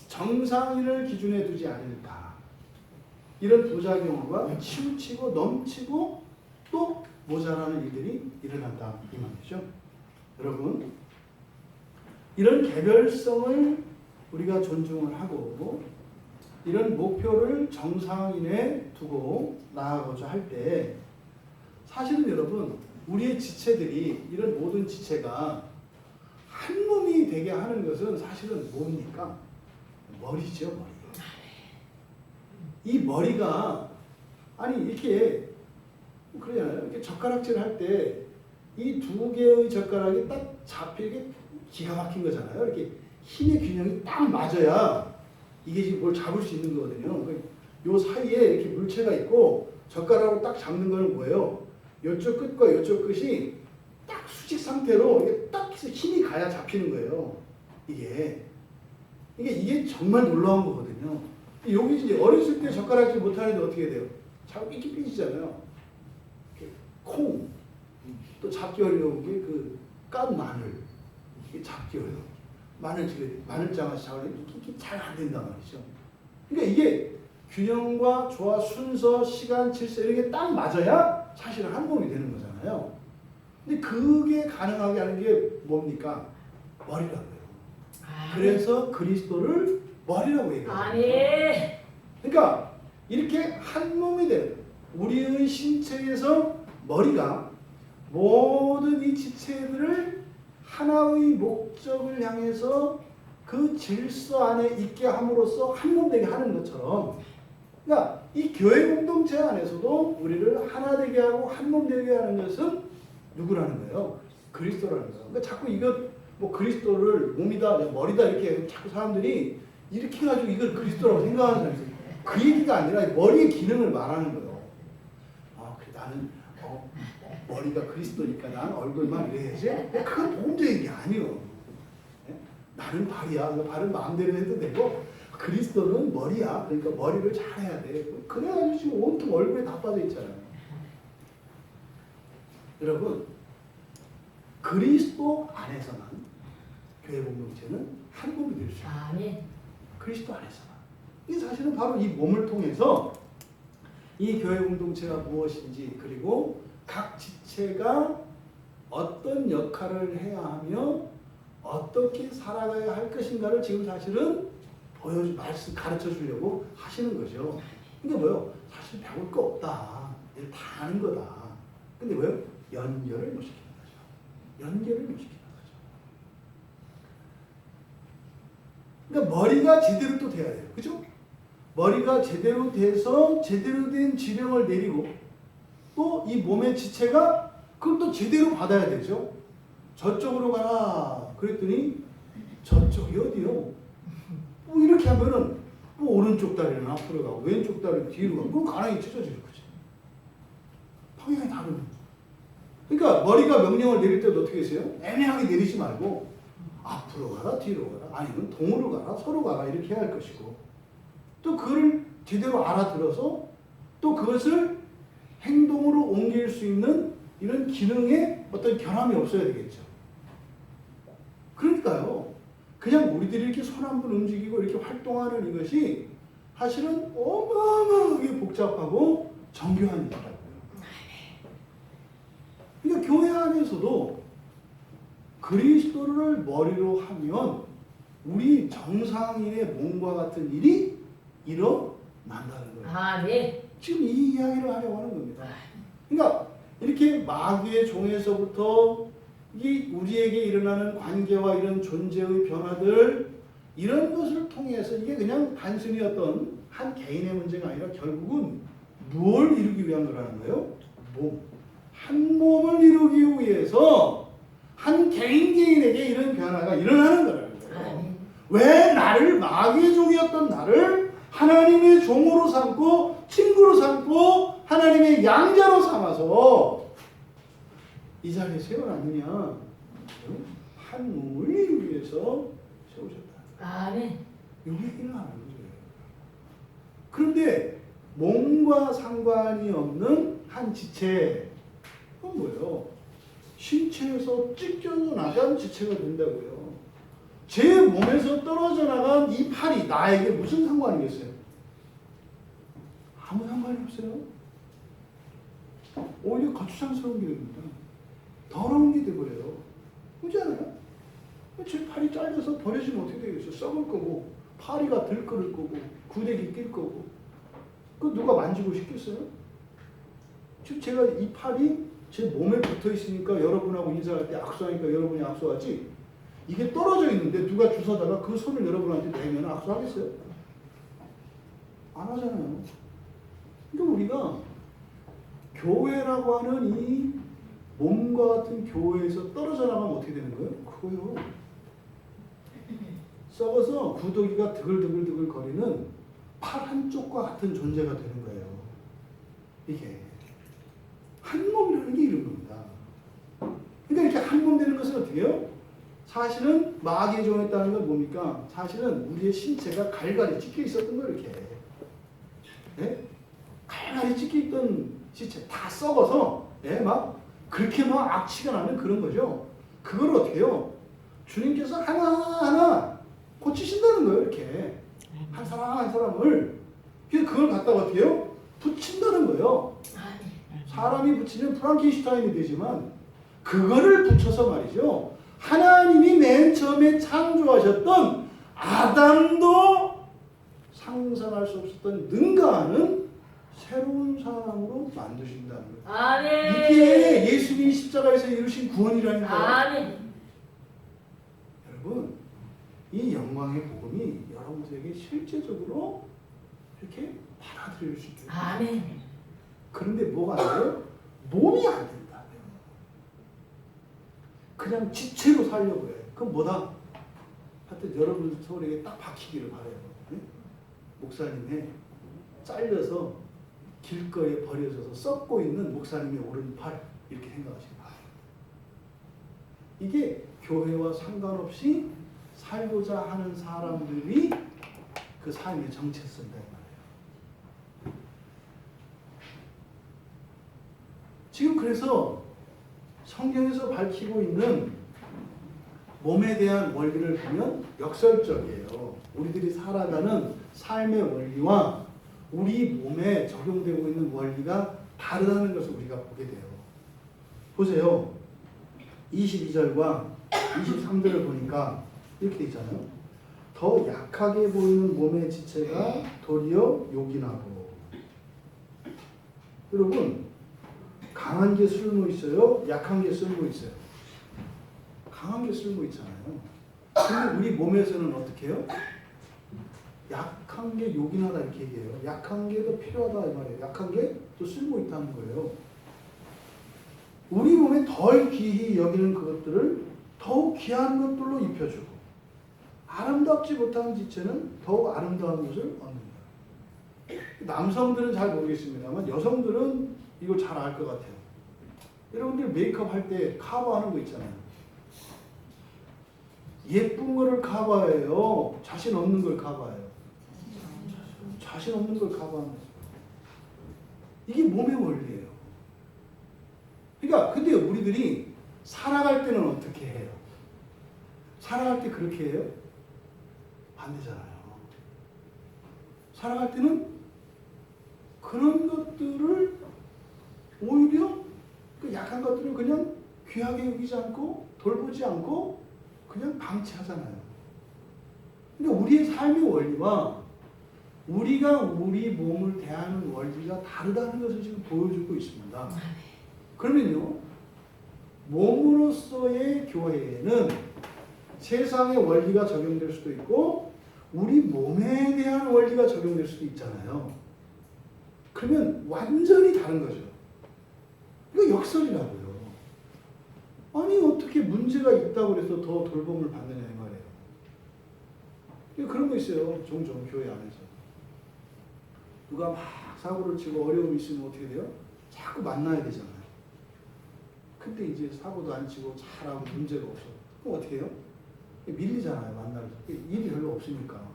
정상인을 기준에 두지 않을까 이런 부작용과 치우치고 넘치고 또 모자라는 일들이 일어난다 이 말이죠. 여러분 이런 개별성을 우리가 존중을 하고 이런 목표를 정상인에 두고 나아가고자 할 때 사실은 여러분 우리의 지체들이 이런 모든 지체가 한 몸이 되게 하는 것은 사실은 뭡니까? 머리죠, 머리. 이 머리가 아니 이렇게 그러잖아요. 이렇게 젓가락질 할 때 이 두 개의 젓가락이 딱 잡히게 기가 막힌 거잖아요. 이렇게 힘의 균형이 딱 맞아야 이게 지금 뭘 잡을 수 있는 거거든요. 요 사이에 이렇게 물체가 있고 젓가락으로 딱 잡는 거는 뭐예요? 이쪽 끝과 이쪽 끝이 딱 수직 상태로 이게 딱 힘이 가야 잡히는 거예요. 이게 정말 놀라운 거거든요. 여기 이제 어렸을 때 젓가락질 못하는데 어떻게 돼요? 자꾸 삐끼삐지잖아요. 콩, 또 잡기 어려운 게 그 깐 마늘, 이게 잡기 어려워. 마늘장아찌 잡으려면 이게 잘 안 된단 말이죠. 그러니까 이게 균형과 조화, 순서, 시간, 질서 이런 게 딱 맞아야 사실은 한 몸이 되는 거잖아요. 근데 그게 가능하게 하는 게 뭡니까? 머리라고요. 그래서 그리스도를 머리라고 얘기하잖아요. 그러니까 이렇게 한 몸이 되는 우리의 신체에서 머리가 모든 이 지체들을 하나의 목적을 향해서 그 질서 안에 있게 함으로써 한 몸 되게 하는 것처럼 그러니까 이 교회 공동체 안에서도 우리를 하나 되게 하고 한 몸 되게 하는 것은 누구라는 거예요? 그리스도라는 거예요. 그러니까 자꾸 이것 뭐 그리스도를 몸이다, 머리다 이렇게 자꾸 사람들이 이렇게 해가지고 이걸 그리스도라고 생각하는 사람이 있어요. 그 얘기가 아니라 머리의 기능을 말하는 거예요. 아, 그래 나는 머리가 그리스도니까 난 얼굴만 이래야지. 그건 도움적인 게 아니에요. 나는 발이야. 발은 마음대로 해도 되고 그리스도는 머리야. 그러니까 머리를 잘해야 돼. 그래가지고 지금 온통 얼굴에 다 빠져 있잖아요. 여러분 그리스도 안에서만 교회 공동체는 한 몸이 될 수 있어요. 그리스도 안에서만. 이 사실은 바로 이 몸을 통해서 이 교회 공동체가 무엇인지, 그리고 각 지체가 어떤 역할을 해야 하며 어떻게 살아가야 할 것인가를 지금 사실은 가르쳐 주려고 하시는 거죠. 그러니까 뭐요? 사실 배울 거 없다. 이제 다 아는 거다. 근데 왜요? 연결을 못 시키는 거죠. 연결을 못 시키는 거죠. 그러니까 머리가 제대로 또 돼야 돼요. 그죠? 머리가 제대로 돼서 제대로 된 지령을 내리고 또 이 몸의 지체가 그걸 또 제대로 받아야 되죠. 저쪽으로 가라. 그랬더니 저쪽이 어디요? 뭐 이렇게 하면은 뭐 오른쪽 다리는 앞으로 가고 왼쪽 다리는 뒤로 가고 그럼 가랑이 찢어지는 거지. 방향이 다르네. 그러니까 머리가 명령을 내릴 때도 어떻게 했어요? 애매하게 내리지 말고 앞으로 가라 뒤로 가라 아니면 동으로 가라 서로 가라 이렇게 해야 할 것이고 또 그걸 제대로 알아들어서 또 그것을 행동으로 옮길 수 있는 이런 기능에 어떤 결함이 없어야 되겠죠. 그러니까요. 그냥 우리들이 이렇게 손 한 번 움직이고 이렇게 활동하는 이것이 사실은 어마어마하게 복잡하고 정교한 일이라고요. 그러니까 교회 안에서도 그리스도를 머리로 하면 우리 정상인의 몸과 같은 일이 일어난다는 거예요. 아, 네. 지금 이 이야기를 하려고 하는 겁니다. 그러니까 이렇게 마귀의 종에서부터 이 우리에게 일어나는 관계와 이런 존재의 변화들 이런 것을 통해서 이게 그냥 단순히 어떤 한 개인의 문제가 아니라 결국은 무엇을 이루기 위한 거라는 거예요? 몸. 한 몸을 이루기 위해서 한 개인에게 이런 변화가 일어나는 거라는 거예요. 왜 나를 마귀의 종이었던 나를 하나님의 종으로 삼고 친구로 삼고 하나님의 양자로 삼아서 이 자리에 세워놨느냐? 한 몸을 이루기 위해서 세우셨다. 아멘. 이 얘기를 하는 거예요. 그런데 몸과 상관이 없는 한 지체, 그건 뭐예요? 신체에서 찢겨져 나간 지체가 된다고요. 제 몸에서 떨어져 나간 이 팔이 나에게 무슨 상관이겠어요? 아무 상관이 없어요. 오히려 거추장스러운 게 됩니다. 더러운 게 돼버려요. 그렇지 않아요? 제 팔이 잘려서 버려지면 어떻게 되겠어요? 썩을 거고 파리가 들끓을 거고 구데기 낄 거고 그 누가 만지고 싶겠어요? 지금 제가 이 팔이 제 몸에 붙어 있으니까 여러분하고 인사할 때 악수하니까 여러분이 악수하지 이게 떨어져 있는데 누가 주워다가 그 손을 여러분한테 내면 악수하겠어요? 안 하잖아요. 그러니까 우리가 교회라고 하는 이 몸과 같은 교회에서 떨어져 나가면 어떻게 되는 거예요? 그거요. 썩어서 구더기가 드글드글 거리는 팔 한쪽과 같은 존재가 되는 거예요. 이게 한 몸이라는 게 이런 겁니다. 그러니까 이렇게 한 몸 되는 것은 어떻게 해요? 사실은 마귀의 종했다는 건 뭡니까? 사실은 우리의 신체가 갈갈이 찢겨 있었던 거예요. 이렇게 네? 갈갈이 찢겨 있던 신체 다 썩어서 네? 막 그렇게 막 악취가 나는 그런 거죠. 그걸 어떻게 해요? 주님께서 하나하나 고치신다는 거예요. 이렇게 한 사람 한 사람을 그걸 갖다가 어떻게 해요? 붙인다는 거예요. 사람이 붙이면 프랑켄슈타인이 되지만 그거를 붙여서 말이죠. 하나님이 맨 처음에 창조하셨던 아담도 상상할 수 없었던 능가하는 새로운 사람으로 만드신다는 거예요. 아멘. 이게 예수님이 십자가에서 이루신 구원이라니까요. 아멘. 여러분, 이 영광의 복음이 여러분들에게 실제적으로 이렇게 받아들일 수 있게. 아멘. 그런데 뭐가 안 돼요? 몸이 안 된다. 그냥 지체로 살려고 해. 그럼 뭐다? 하여튼 여러분 서울에게 딱 박히기를 바라요. 네? 목사님의 잘려서 길거리에 버려져서 썩고 있는 목사님의 오른팔 이렇게 생각하시면 돼요. 이게 교회와 상관없이 살고자 하는 사람들이 그 삶의 정체성이다 말이에요. 지금 그래서 성경에서 밝히고 있는 몸에 대한 원리를 보면 역설적이에요. 우리들이 살아가는 삶의 원리와 우리 몸에 적용되고 있는 원리가 다르다는 것을 우리가 보게 돼요. 보세요. 22절과 23절을 보니까 이렇게 돼 있잖아요. 더 약하게 보이는 몸의 지체가 도리어 요긴하고. 여러분, 강한 게 쓸모 있어요? 약한 게 쓸모 있어요? 강한 게 쓸모 있잖아요. 근데 우리 몸에서는 어떻게 해요? 약한 게 요긴하다 이렇게 얘기해요. 약한 게 더 필요하다 이 말이에요. 약한 게 더 쓸모 있다는 거예요. 우리 몸에 덜 귀히 여기는 그것들을 더욱 귀한 것들로 입혀주고 아름답지 못한 지체는 더욱 아름다운 것을 얻는 거예요. 남성들은 잘 모르겠습니다만 여성들은 이거 잘 알 것 같아요. 여러분들 메이크업 할 때 커버하는 거 있잖아요. 예쁜 거를 커버해요. 자신 없는 걸 커버해요. 자신 없는 걸 커버하는 거죠. 이게 몸의 원리예요. 그러니까 근데 우리들이 살아갈 때는 어떻게 해요? 살아갈 때 그렇게 해요? 반대잖아요. 살아갈 때는 그런 것들을 오히려 그 약한 것들을 그냥 귀하게 여기지 않고 돌보지 않고 그냥 방치하잖아요. 근데 우리의 삶의 원리와 우리가 우리 몸을 대하는 원리가 다르다는 것을 지금 보여주고 있습니다. 그러면요, 몸으로서의 교회에는 세상의 원리가 적용될 수도 있고 우리 몸에 대한 원리가 적용될 수도 있잖아요. 그러면 완전히 다른 거죠. 이거 역설이라고요. 아니 어떻게 문제가 있다고 해서 더 돌봄을 받느냐 이 말이에요. 그런 거 있어요. 종종 교회 안에서. 누가 막 사고를 치고 어려움이 있으면 어떻게 돼요? 자꾸 만나야 되잖아요. 근데 이제 사고도 안 치고 잘하고 문제가 없어. 그럼 어떻게 해요? 밀리잖아요. 만나서. 일이 별로 없으니까.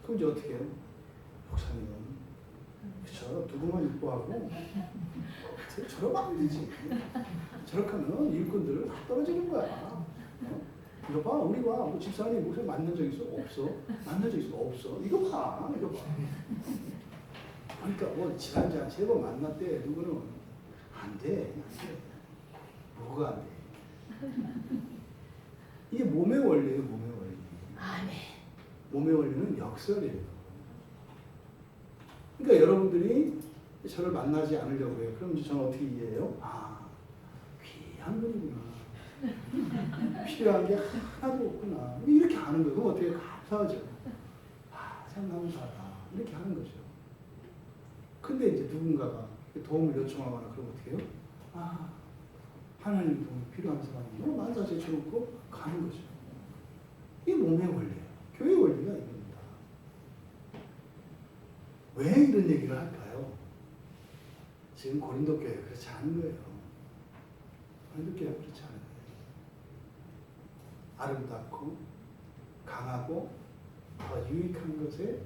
그럼 이제 어떻게 해요? 목사님은 그쵸? 누구만 이뻐하고 저러면 안 되지. 저렇게 하면 일꾼들 떨어지는 거야. 이거 봐, 우리 봐. 뭐 집사님 목사님 만난 적 있어? 없어. 만난 적 있어? 없어. 이거 봐, 이거 봐. 그러니까 뭐 지난주에 3번 만났대. 누구는 안 돼, 안 돼. 뭐가 안 돼? 이게 몸의 원리예요, 몸의 원리. 아멘. 몸의 원리는 역설이에요. 그러니까 여러분들이 저를 만나지 않으려고 해요. 그럼 이제 저는 어떻게 이해해요? 아, 귀한 분이구나. 필요한 게 하나도 없구나. 이렇게 하는 거예요. 그럼 어떻게 감사하죠? 아, 참 감사하다. 이렇게 하는 거죠. 근데 이제 누군가가 도움을 요청하거나 그러면 어떻게 해요? 아, 하나님 도움이 필요한 사람이 만사 제쳐놓고 가는 거죠. 이게 몸의 원리예요. 교회 원리가 이겁니다. 왜 이런 얘기를 할까요? 지금 고린도 교회 그렇지 않은 거예요. 고린도 교회 그렇지 않은 거예요. 아름답고 강하고 더 유익한 것에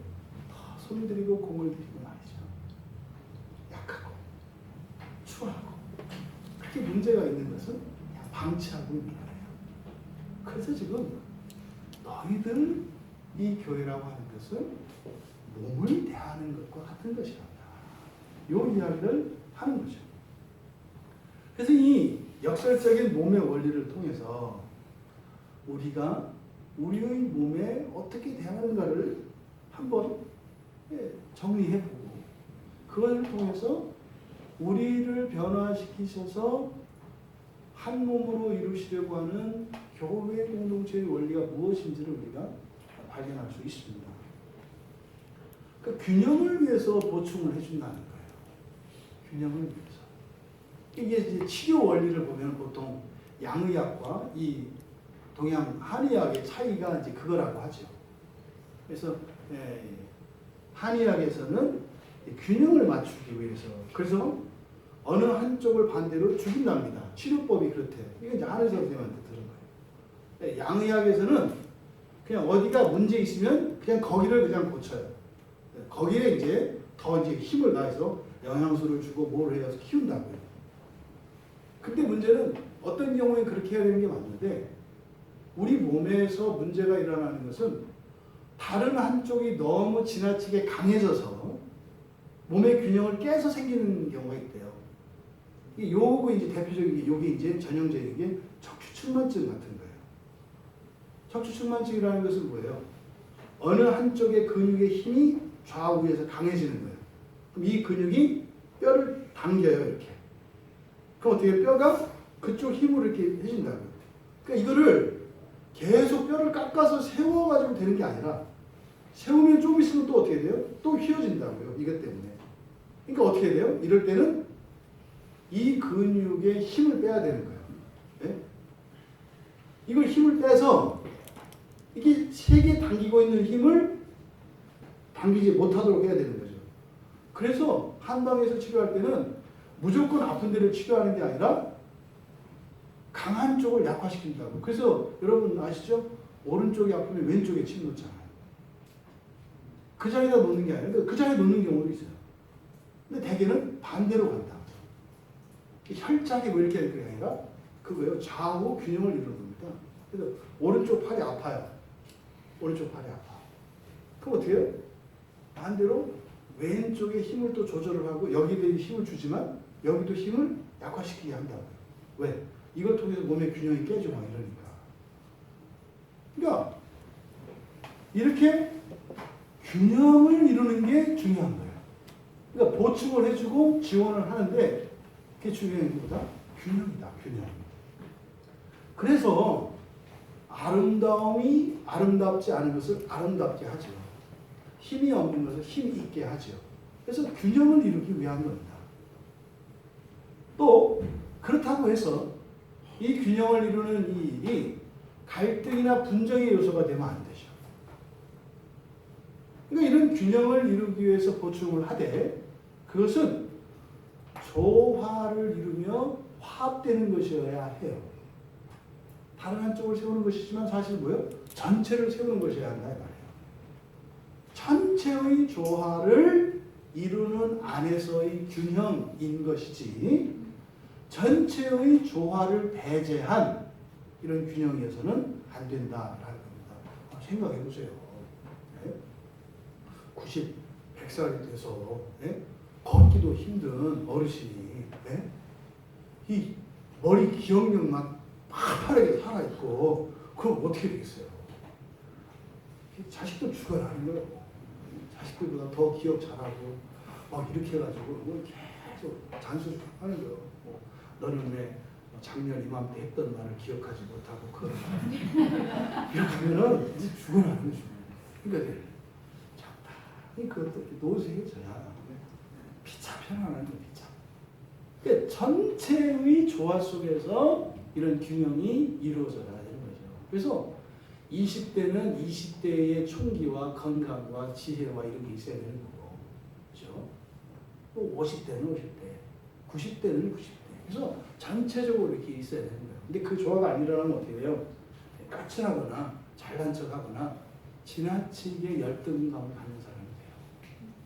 더 손들이고 공을 들이고 말이죠. 약하고 추하고 그렇게 문제가 있는 것은 방치하고 있는 거예요. 그래서 지금 너희들 이 교회라고 하는 것은 몸을 대하는 것과 같은 것이란다. 이 이야기를 하는 거죠. 그래서 이 역설적인 몸의 원리를 통해서 우리가 우리의 몸에 어떻게 대하는가를 한번 정리해보고 그걸 통해서 우리를 변화시키셔서 한 몸으로 이루시려고 하는 교회 공동체의 원리가 무엇인지를 우리가 발견할 수 있습니다. 그 균형을 위해서 보충을 해준다는 거예요. 균형을 위해서. 이게 이제 치료 원리를 보면 보통 양의학과 이 동양 한의학의 차이가 이제 그거라고 하죠. 그래서 한의학에서는 균형을 맞추기 위해서 그래서 어느 한쪽을 반대로 죽인답니다. 치료법이 그렇대요. 이건 이제 한의 선생님한테 들은 거예요. 양의학에서는 그냥 어디가 문제 있으면 그냥 거기를 그냥 고쳐요. 거기에 이제 더 이제 힘을 다해서 영양소를 주고 뭘 해서 키운다고요. 근데 문제는 어떤 경우에 그렇게 해야 되는 게 맞는데 우리 몸에서 문제가 일어나는 것은 다른 한쪽이 너무 지나치게 강해져서 몸의 균형을 깨서 생기는 경우가 있대요. 요거 이제 대표적인 게 요게 이제 전형적인 게 척추측만증 같은 거예요. 척추측만증이라는 것은 뭐예요? 어느 한쪽의 근육의 힘이 좌우에서 강해지는 거예요. 그럼 이 근육이 뼈를 당겨요, 이렇게. 그럼 어떻게 뼈가 그쪽 힘으로 이렇게 해준다고요. 그러니까 이거를 계속 뼈를 깎아서 세워가지고 되는 게 아니라 세우면 좀 있으면 또 어떻게 돼요? 또 휘어진다고요. 이것 때문에. 그러니까 어떻게 돼요? 이럴 때는 이 근육에 힘을 빼야 되는 거예요. 네? 이걸 힘을 빼서 이게 세게 당기고 있는 힘을 당기지 못하도록 해야 되는 거죠. 그래서 한방에서 치료할 때는 무조건 아픈 데를 치료하는 게 아니라 강한 쪽을 약화시킨다고. 그래서 여러분 아시죠? 오른쪽이 아프면 왼쪽에 침 놓잖아요. 그 자리에다 놓는 게 아니라 그 자리에 놓는 경우도 있어요. 근데 대개는 반대로 간다. 혈장이 뭐 이렇게 될 게 아니라 그거예요. 좌우 균형을 이루는 겁니다. 그래서 오른쪽 팔이 아파요. 오른쪽 팔이 아파. 그럼 어떻게 해요? 반대로 왼쪽에 힘을 또 조절을 하고 여기도 힘을 주지만 여기도 힘을 약화시키게 한다고요. 왜? 이걸 통해서 몸의 균형이 깨지고 막 이러니까. 그러니까 이렇게 균형을 이루는 게 중요한 거예요. 그러니까 보충을 해주고 지원을 하는데 그게 중요한 것보다 균형이다. 균형. 그래서 아름다움이 아름답지 않은 것을 아름답게 하죠. 힘이 없는 것을 힘 있게 하죠. 그래서 균형을 이루기 위한 겁니다. 또 그렇다고 해서 이 균형을 이루는 이 일이 갈등이나 분쟁의 요소가 되면 안 되죠. 그러니까 이런 균형을 이루기 위해서 보충을 하되 그것은 조화를 이루며 화합되는 것이어야 해요. 다른 한쪽을 세우는 것이지만 사실 뭐예요? 전체를 세우는 것이어야 한다 말이에요. 전체의 조화를 이루는 안에서의 균형인 것이지 전체의 조화를 배제한 이런 균형에서는 안 된다라는 겁니다. 생각해 보세요. 네? 90, 100살이 돼서 네? 걷기도 힘든 어르신이 네? 이 머리 기억력만 파랗게 살아있고 그럼 어떻게 되겠어요? 자식도 죽어나는 거예요. 자식들보다 더 기억 잘하고 막 이렇게 해가지고 계속 잔소리 하는 거예요. 너는 왜 작년 이맘때 했던 말을 기억하지 못하고 그런 이렇게 하면은 죽어나는 거죠. 그러니까 적당히 그것도 이렇게 노쇠해져야 피차 편안한 거 피차. 그러니까 전체의 조화 속에서 이런 균형이 이루어져야 되는 거죠. 그래서 20대는 20대의 총기와 건강과 지혜와 이런 게 있어야 되는 거고, 그렇죠? 또 50대는 50대, 90대는 90대. 그래서 전체적으로 이렇게 있어야 되는 거예요. 근데 그 조화가 안 일어나면 어떻게 돼요? 까칠하거나 잘난 척하거나 지나치게 열등감을 갖는 사람이 돼요.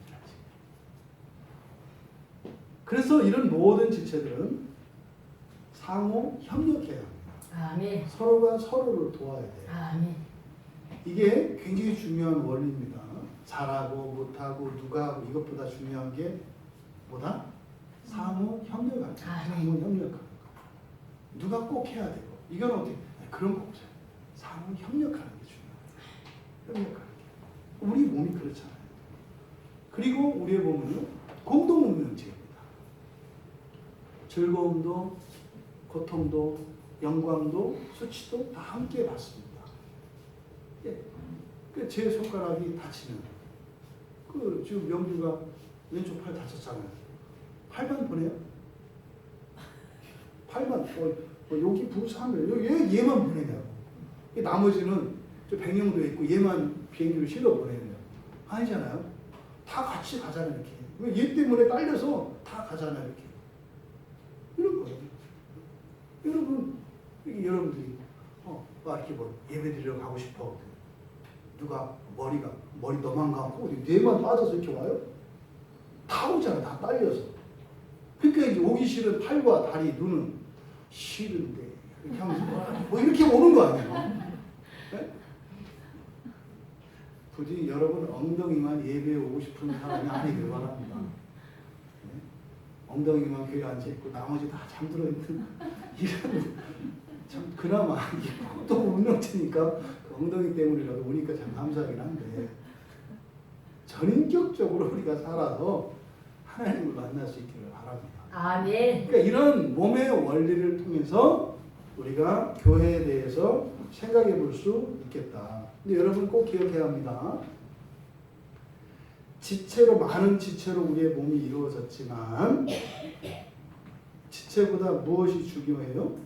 지나치게. 그래서 이런 모든 지체들은 상호 협력해야 합니다. 아멘. 서로가 서로를 도와야 돼요. 아멘. 이게 굉장히 중요한 원리입니다. 잘하고 못하고 누가 하고 이것보다 중요한 게 뭐다? 상호 협력하는 거. 상호 협력하는 거. 누가 꼭 해야 되고 이건 어떻게? 그런 거 없어요. 상호 협력하는 게 중요해요. 협력하는 게. 우리 몸이 그렇잖아요. 그리고 우리의 몸은 공동 운명체입니다. 즐거움도 고통도 영광도 수치도 다 함께 받습니다. 예. 제 손가락이 다치는 지금 명주가 왼쪽 팔 다쳤잖아요. 팔만 보내요? 팔만 여기 부산을 얘만 보내냐고. 나머지는 저 백령도에 있고 얘만 비행기를 실어 보내냐? 아니잖아요. 다 같이 가잖아요 이렇게. 얘 때문에 딸려서 다 가잖아요 이렇게. 이런 거예요. 여러분들이 이렇게 뭐 예배 드리러 가고 싶어. 누가 머리 너만 가고 뇌만 빠져서 이렇게 와요? 다 오잖아. 다 딸려서. 그러니까 이제 오기 싫은 팔과 다리, 눈은 싫은데 이렇게 하면서 뭐 이렇게 오는 거 아니에요? 네? 부디 여러분 엉덩이만 예배에 오고 싶은 사람이 아니길 바랍니다. 네? 엉덩이만 교회 앉아있고 나머지 다 잠들어 있는 이런 참 그나마 또 운명치니까 그 엉덩이 때문이라도 오니까 참 감사하긴 한데 전인격적으로 우리가 살아서 하나님을 만날 수 있기를 바랍니다. 아멘. 그러니까 이런 몸의 원리를 통해서 우리가 교회에 대해서 생각해 볼 수 있겠다. 근데 여러분 꼭 기억해야 합니다. 지체로 많은 지체로 우리의 몸이 이루어졌지만 지체보다 무엇이 중요해요?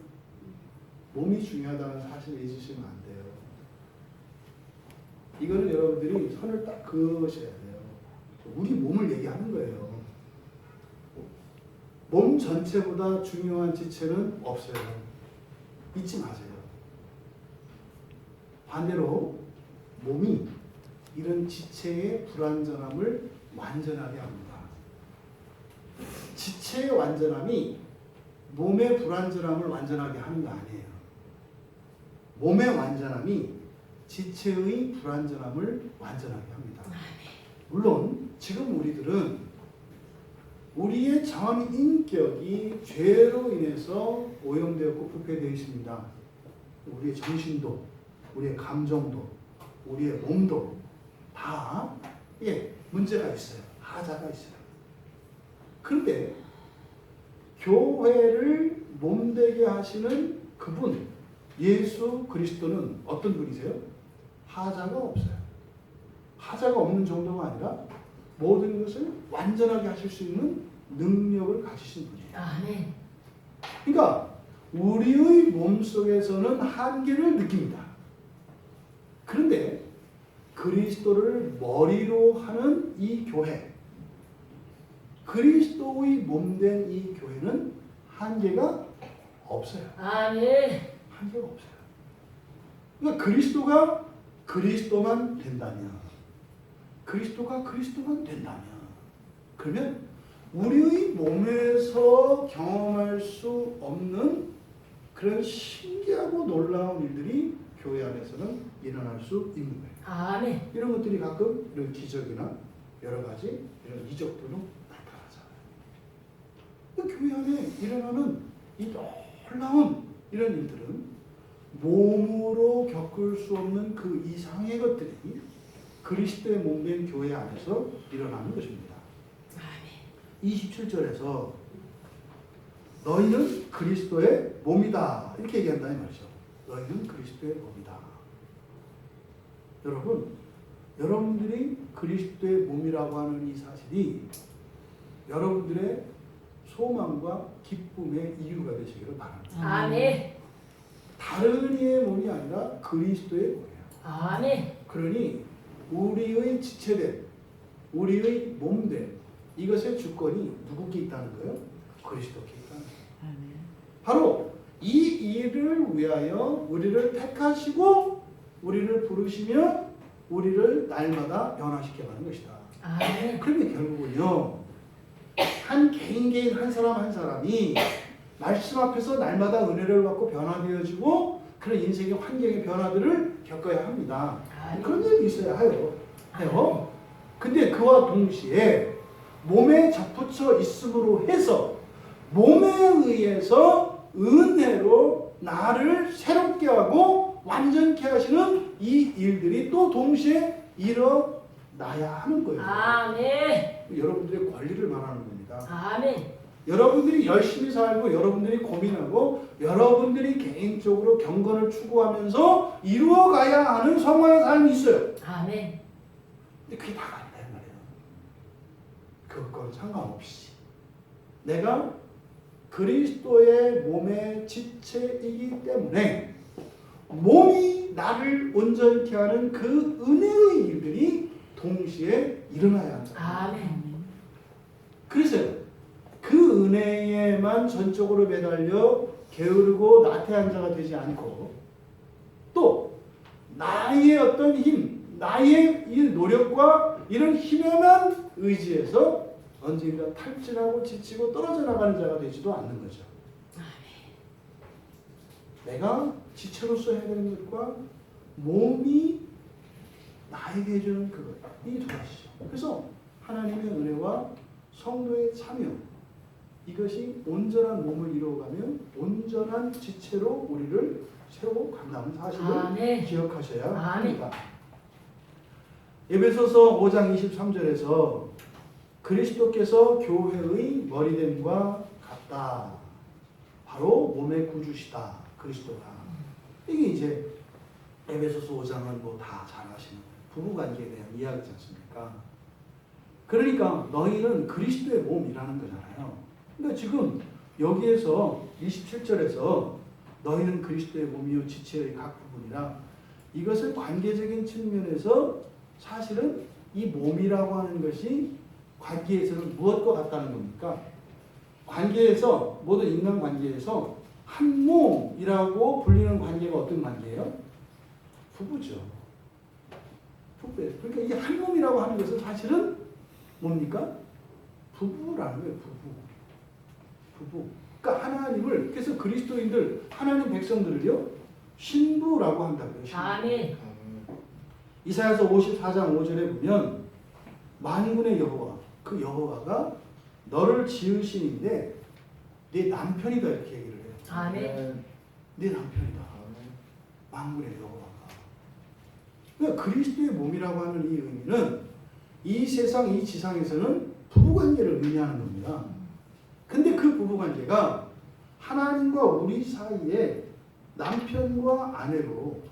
몸이 중요하다는 사실을 잊으시면 안 돼요. 이거는 여러분들이 선을 딱 그으셔야 돼요. 우리 몸을 얘기하는 거예요. 몸 전체보다 중요한 지체는 없어요. 잊지 마세요. 반대로 몸이 이런 지체의 불완전함을 완전하게 합니다. 지체의 완전함이 몸의 불완전함을 완전하게 하는 거 아니에요. 몸의 완전함이 지체의 불완전함을 완전하게 합니다. 물론 지금 우리들은 우리의 전 인격이 죄로 인해서 오염되었고 부패되어 있습니다. 우리의 정신도, 우리의 감정도, 우리의 몸도 다 문제가 있어요. 하자가 있어요. 그런데 교회를 몸되게 하시는 그분 예수 그리스도는 어떤 분이세요? 하자가 없어요. 하자가 없는 정도가 아니라 모든 것을 완전하게 하실 수 있는 능력을 가지신 분이에요. 아멘. 그러니까 우리의 몸속에서는 한계를 느낍니다. 그런데 그리스도를 머리로 하는 이 교회, 그리스도의 몸된 이 교회는 한계가 없어요. 아멘. 한계가 없어요. 그러니까 그리스도가 그리스도만 된다면, 그리스도가 그리스도만 된다면, 그러면 우리의 몸에서 경험할 수 없는 그런 신기하고 놀라운 일들이 교회 안에서는 일어날 수 있는 거예요. 아멘. 이런 것들이 가끔 이런 기적이나 여러 가지 이런 이적들로 나타나잖아요. 교회 안에 일어나는 이 놀라운 이런 일들은 몸으로 겪을 수 없는 그 이상의 것들이 그리스도의 몸된 교회 안에서 일어나는 것입니다. 27절에서 너희는 그리스도의 몸이다 이렇게 얘기한다 이 말이죠. 너희는 그리스도의 몸이다. 여러분, 여러분들이 그리스도의 몸이라고 하는 이 사실이 여러분들의 소망과 기쁨의 이유가 되시기를 바랍니다. 아멘. 다른 이의 몸이 아니라 그리스도의 몸이에요. 아멘. 그러니 우리의 지체된, 우리의 몸된 이것의 주권이 누구께 있다는 거예요? 그리스도께 있다는 거예요. 바로 이 일을 위하여 우리를 택하시고 우리를 부르시며 우리를 날마다 변화시켜가는 것이다. 아멘. 그러면 결국은요, 한 개인 한 사람 한 사람이 말씀 앞에서 날마다 은혜를 받고 변화되어지고 그런 인생의 환경의 변화들을 겪어야 합니다. 그런 일이 있어야 해요. 근데 그와 동시에 몸에 접붙여 있음으로 해서 몸에 의해서 은혜로 나를 새롭게 하고 완전케 하시는 이 일들이 또 동시에 일어나야 하는 거예요. 아멘. 여러분들의 권리를 말하는 겁니다. 아멘. 여러분들이 열심히 살고 여러분들이 고민하고 여러분들이 개인적으로 경건을 추구하면서 이루어가야 하는 성화의 삶이 있어요. 아멘. 근데 그게 다가 아니다 이 말이에요. 그건 상관없이 내가 그리스도의 몸의 지체이기 때문에 몸이 나를 온전케 하는 그 은혜의 일들이 동시에 일어나야 한다. 아멘. 그래서 그 은혜에만 전적으로 매달려 게으르고 나태한 자가 되지 않고 또 나의 어떤 힘, 나의 이 노력과 이런 힘에만 의지해서 언젠가 탈진하고 지치고 떨어져 나가는 자가 되지도 않는 거죠. 내가 지체로서 해야 되는 것과 몸이 나에게 해주는 그것. 이 두 가지죠. 그래서 하나님의 은혜와 성도의 참여, 이것이 온전한 몸을 이루어가면 온전한 지체로 우리를 세우고 간다는 사실을 아멘. 기억하셔야 아멘. 합니다. 에베소서 5장 23절에서 그리스도께서 교회의 머리됨과 같다. 바로 몸의 구주시다. 그리스도가. 이게 이제 에베소서 5장은 뭐 다 잘 아시는 부부관계에 대한 이야기지 않습니까? 그러니까 너희는 그리스도의 몸이라는 거잖아요. 그러니까 지금 여기에서 27절에서 너희는 그리스도의 몸이요 지체의 각 부분이라, 이것을 관계적인 측면에서 사실은 이 몸이라고 하는 것이 관계에서는 무엇과 같다는 겁니까? 관계에서, 모든 인간 관계에서 한 몸이라고 불리는 관계가 어떤 관계예요? 부부죠. 부부예요. 그러니까 이 한 몸이라고 하는 것은 사실은 뭡니까? 부부라는 거예요. 부부. 그러니까 하나님을, 그래서 그리스도인들, 하나님 백성들을요, 신부라고 한다고요. 신부. 아멘. 이사야서 54장 5절에 보면 만군의 여호와, 그 여호와가 너를 지으신인데 네 남편이다 이렇게 얘기를 해요. 아멘. 네 남편이다. 만군의 여호와가. 그러니까 그리스도의 몸이라고 하는 이 의미는 이 세상, 이 지상에서는 부부관계를 의미하는 겁니다. 근데 그 부부관계가 하나님과 우리 사이에 남편과 아내로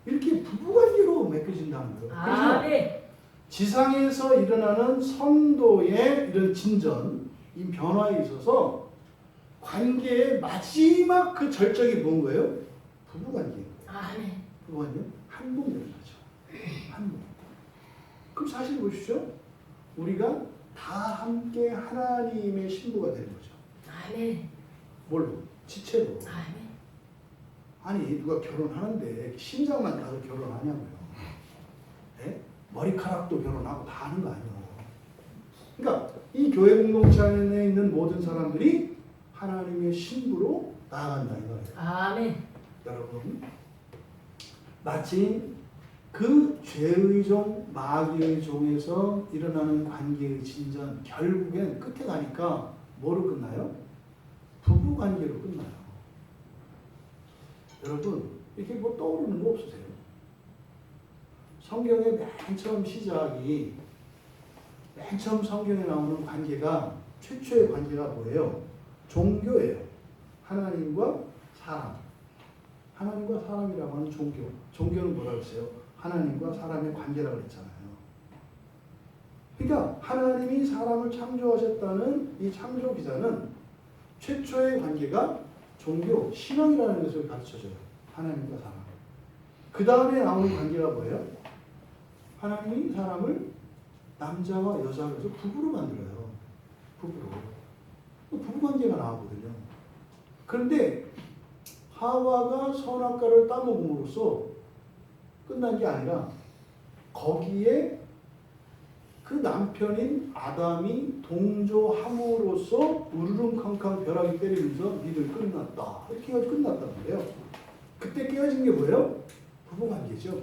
이렇게 부부관계로 맺혀진다는 거예요. 그래서 아멘. 지상에서 일어나는 성도의 이런 진전, 이 변화에 있어서 관계의 마지막 그 절정이 뭔 거예요? 부부관계예요. 아멘. 부부관계 한 몸 일어나죠. 한 몸. 그럼 사실 보십시오. 우리가 다 함께 하나님의 신부가 되는 거죠. 아멘. 뭘로? 지체로. 아멘. 아니 누가 결혼하는데 심장만 따서 결혼하냐고요. 네? 머리카락도 결혼하고 다 하는 거 아니에요. 그러니까 이 교회 공동체 안에 있는 모든 사람들이 하나님의 신부로 나아간다 이거예요. 아멘. 여러분, 마치 그 죄의 종, 마귀의 종에서 일어나는 관계의 진전, 결국엔 끝에 가니까 뭐로 끝나요? 부부 관계로 끝나요. 여러분, 이렇게 뭐 떠오르는 거 없으세요? 성경의 맨 처음 시작이, 맨 처음 성경에 나오는 관계가, 최초의 관계가 뭐예요? 종교예요. 하나님과 사람. 하나님과 사람이라고 하는 종교. 종교는 뭐라고 했어요? 하나님과 사람의 관계라고 했잖아요. 그러니까 하나님이 사람을 창조하셨다는 이 창조 기사는 최초의 관계가 종교, 신앙이라는 것을 가르쳐줘요. 하나님과 사람. 그 다음에 나오는 관계가 뭐예요? 하나님이 사람을 남자와 여자로 해서 부부로 만들어요. 부부로. 부부관계가 나오거든요. 그런데 하와가 선악과를 따먹음으로써 끝난 게 아니라 거기에 그 남편인 아담이 동조함으로써 우르릉캉캉 벼락이 때리면서 니들 끝났다. 이렇게 해가지고 끝났단 말이에요. 그때 깨어진 게 뭐예요? 부부관계죠.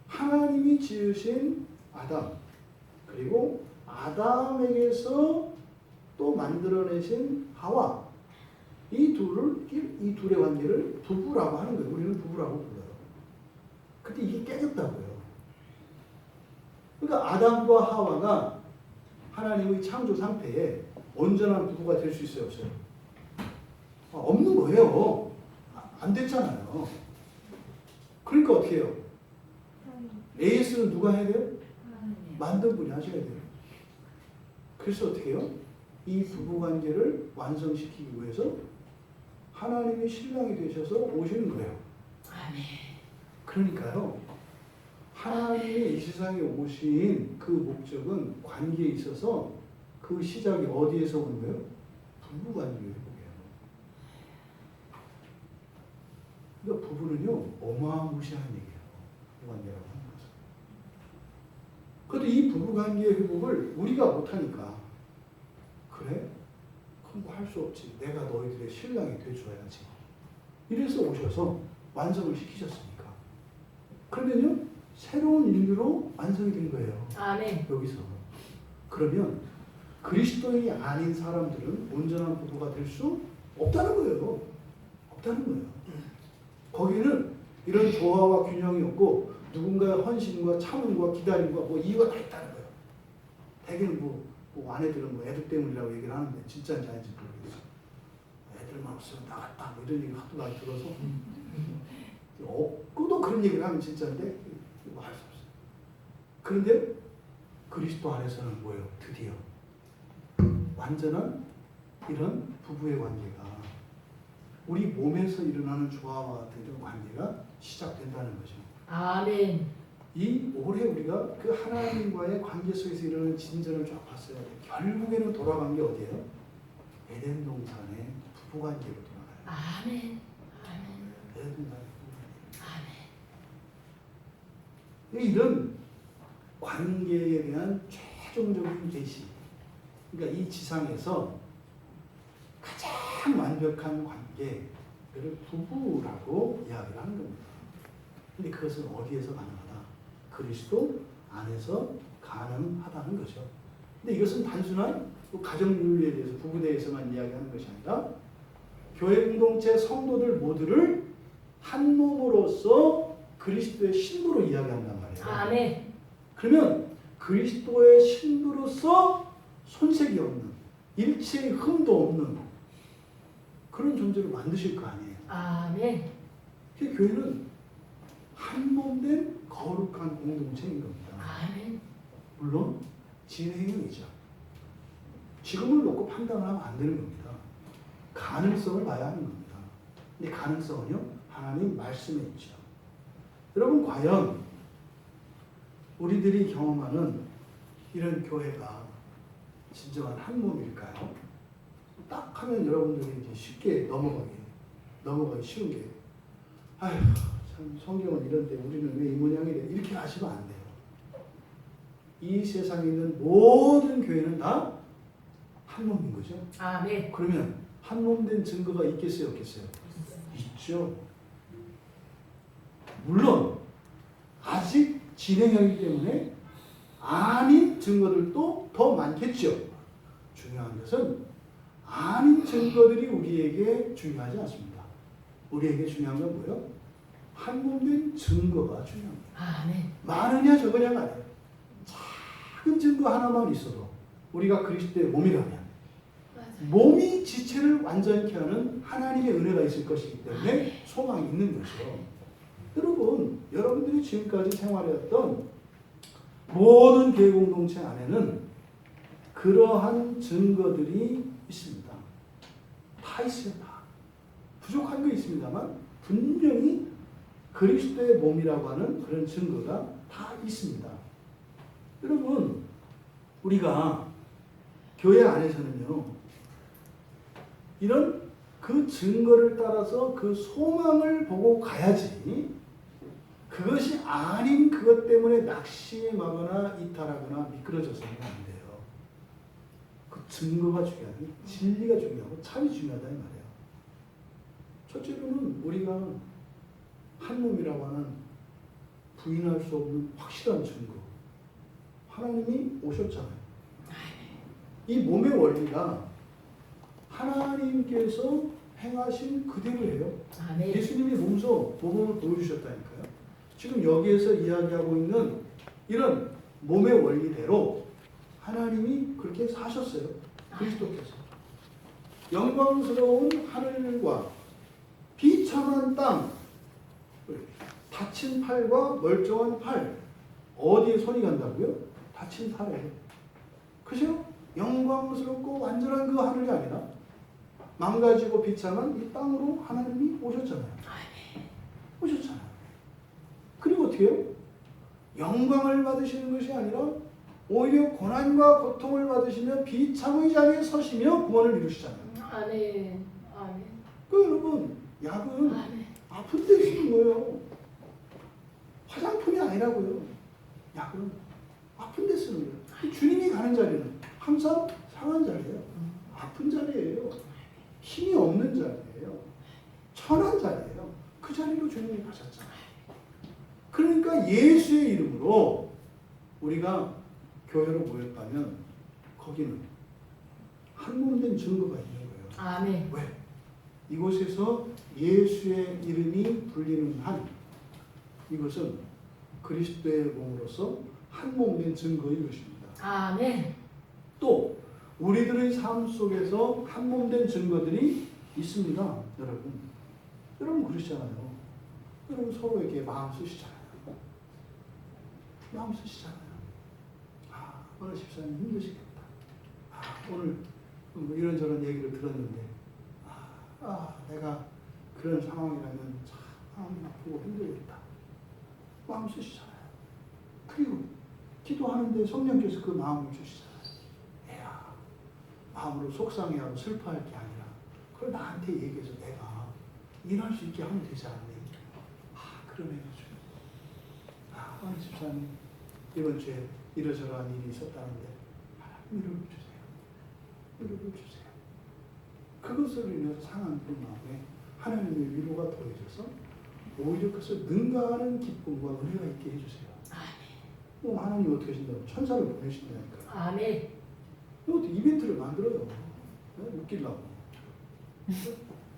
하나님이 지으신 아담, 그리고 아담에게서 또 만들어내신 하와, 이 둘의 관계를 부부라고 하는 거예요. 우리는 부부라고 불러요. 근데 이게 깨졌다고요. 그러니까 아담과 하와가 하나님의 창조 상태에 온전한 부부가 될 수 있어요, 없어요? 없는 거예요. 안 됐잖아요. 그러니까 어떻게 해요? AS는 누가 해야 돼요? 만든 분이 하셔야 돼요. 그래서 어떻게 해요? 이 부부관계를 완성시키기 위해서 하나님이 신랑이 되셔서 오시는 거예요. 아멘. 그러니까요, 하나님이 이 세상에 오신 그 목적은 관계에 있어서 그 시작이 어디에서 오는 거예요? 부부관계 회복이에요. 그러니까 부부는요, 어마무시한 얘기예요. 부부관계라고 하는 것은. 그런데 이 부부관계 회복을 우리가 못하니까, 그래? 그럼 뭐 할 수 없지. 내가 너희들의 신랑이 돼줘야지. 이래서 오셔서 완성을 시키셨으니까. 그러면요, 새로운 인류로 완성이 된 거예요. 아멘. 여기서. 그러면 그리스도인이 아닌 사람들은 온전한 부부가 될 수 없다는 거예요. 없다는 거예요. 거기는 이런 조화와 균형이 없고 누군가의 헌신과 참음과 기다림과 뭐 이유가 다 있다는 거예요. 대개는 뭐 아내들은 뭐 애들 때문이라고 얘기를 하는데 진짜인지 아닌지 모르겠어. 애들만 없으면 나갔다 뭐 이런 얘기 하도 많이 들어서 없고도 그런 얘기를 하면 진짜인데 뭐 할 수 없어요. 그런데 그리스도 안에서는 뭐예요? 드디어 완전한 이런 부부의 관계가 우리 몸에서 일어나는 조화와 같은 이런 관계가 시작된다는 거죠. 아멘. 이 올해 우리가 그 하나님과의 관계 속에서 일어나는 진전을 쫙 봤어요. 결국에는 돌아간 게 어디예요? 에덴 동산의 부부 관계로 돌아가요. 아멘. 아멘. 에덴 동산의 부부 관계. 아멘. 이런 관계에 대한 최종적인 계시. 그러니까 이 지상에서 가장 완벽한 관계를 부부라고 이야기를 하는 겁니다. 근데 그것은 어디에서 가능하다? 그리스도 안에서 가능하다는 거죠. 근데 이것은 단순한 가정윤리에 대해서 부부에 대해서만 이야기하는 것이 아니라 교회 공동체 성도들 모두를 한 몸으로서 그리스도의 신부로 이야기한단 말이에요. 아멘. 그러면 그리스도의 신부로서 손색이 없는, 일체의 흠도 없는 그런 존재를 만드실 거 아니에요. 아멘. 그 교회는 한 몸된 거룩한 공동체인 겁니다. 아멘. 물론 진행형이죠. 지금을 놓고 판단을 하면 안 되는 겁니다. 가능성을 봐야 하는 겁니다. 근데 가능성은요, 하나님 말씀에 있죠. 여러분, 과연 우리들이 경험하는 이런 교회가 진정한 한 몸일까요? 딱 하면 여러분들이 이제 쉽게 넘어가기 쉬운 게, 아휴, 참 성경은 이런데 우리는 왜 이 모양이래? 이렇게 하시면 안 돼요. 이 세상에 있는 모든 교회는 다 한 몸인 거죠. 아멘. 그러면 한 몸 된 증거가 있겠어요, 없겠어요? 있죠. 물론 아직 진행형이기 때문에 아닌 증거들도 더 많겠죠. 중요한 것은 아닌 증거들이 우리에게 중요하지 않습니다. 우리에게 중요한 건 뭐예요? 한 몸 된 증거가 중요합니다. 아멘. 많으냐 적으냐가 아니에요. 작은 증거 하나만 있어도 우리가 그리스도의 몸이라면 몸이 지체를 완전케 하는 하나님의 은혜가 있을 것이기 때문에 소망이 있는 거죠. 여러분, 여러분들이 지금까지 생활해왔던 모든 교회 공동체 안에는 그러한 증거들이 있습니다. 다 있어요. 다. 부족한 게 있습니다만 분명히 그리스도의 몸이라고 하는 그런 증거가 다 있습니다. 여러분, 우리가 교회 안에서는요, 이런 그 증거를 따라서 그 소망을 보고 가야지, 그것이 아닌 그것 때문에 낙심하거나 이탈하거나 미끄러져서는 안 돼요. 그 증거가 중요하고 진리가 중요하고 참이 중요하다 이 말이에요. 첫째로는 우리가 한 몸이라고 하는 부인할 수 없는 확실한 증거. 하나님이 오셨잖아요. 이 몸의 원리가 하나님께서 행하신 그대로예요. 아멘. 예수님이 몸소 모범을 보여주셨다니까요. 지금 여기에서 이야기하고 있는 이런 몸의 원리대로 하나님이 그렇게 사셨어요. 그리스도께서. 영광스러운 하늘과 비천한 땅, 다친 팔과 멀쩡한 팔, 어디에 손이 간다고요? 다친 팔에. 그죠? 영광스럽고 완전한 그 하늘이 아니라 망가지고 비참한 이 땅으로 하나님이 오셨잖아요. 오셨잖아요. 그리고 어떻게 해요? 영광을 받으시는 것이 아니라 오히려 고난과 고통을 받으시며 비참의 자리에 서시며 구원을 이루시잖아요. 아멘. 아멘. 그 여러분, 약은 아멘. 아픈 데 쓰는 거예요. 화장품이 아니라고요. 약은 아픈 데 쓰는 거예요. 주님이 가는 자리는 항상 상한 자리예요. 아픈 자리예요. 힘이 없는 자리예요. 천한 자리예요. 그 그 자리로 주님이 가셨잖아요. 그러니까 예수의 이름으로 우리가 교회로 모였다면 거기는 한몸된 증거가 있는 거예요. 아멘. 왜? 이곳에서 예수의 이름이 불리는 한 이것은 그리스도의 몸으로서 한몸된 증거인 것입니다. 아멘. 또 우리들의 삶 속에서 한몸된 증거들이 있습니다. 여러분. 여러분 그러시잖아요. 여러분 서로에게 마음 쓰시잖아요. 마음 쓰시잖아요. 아, 오늘 집사님 힘드시겠다. 아, 오늘 뭐 이런저런 얘기를 들었는데 내가 그런 상황이라면 참 마음이 아프고 힘들겠다. 마음 쓰시잖아요. 그리고 기도하는데 성령께서 그 마음을 주시잖아요. 애야, 마음으로 속상해하고 슬퍼할 게 아니라 그걸 나한테 얘기해서 내가 일할 수 있게 하면 되지 않니? 그러네요. 오늘 집사님 이번 주에 이러저러한 일이 있었다는데 위로를 주세요. 위로를 주세요. 그것으로 인해서 상한 그 마음에 하나님의 위로가 더해져서 오히려 그것을 능가하는 기쁨과 은혜가 있게 해주세요. 뭐 하나님 어떻게 하신다고? 천사를 보내신다니까요. 아멘. 이것도 이벤트를 만들어요. 웃기려고.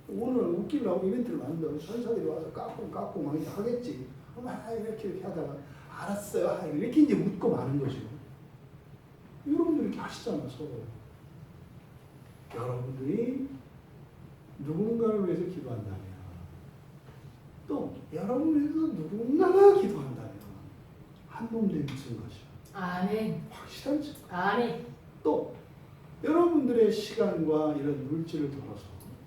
오늘 웃기려고 이벤트를 만들어. 천사들이 와서 깎고 막 하겠지. 이렇게 하다가 알았어요. 이렇게 이제 웃고 마는 거죠. 여러분들이 이렇게 하시잖아 서로. 여러분들이 누군가를 위해서 기도한다면 또 여러분을 위해서 누군가가 기도한다면 한몸된 증거죠. 아멘. 확실한 증거. 아멘. 또 여러분들의 시간과 이런 물질을 들어서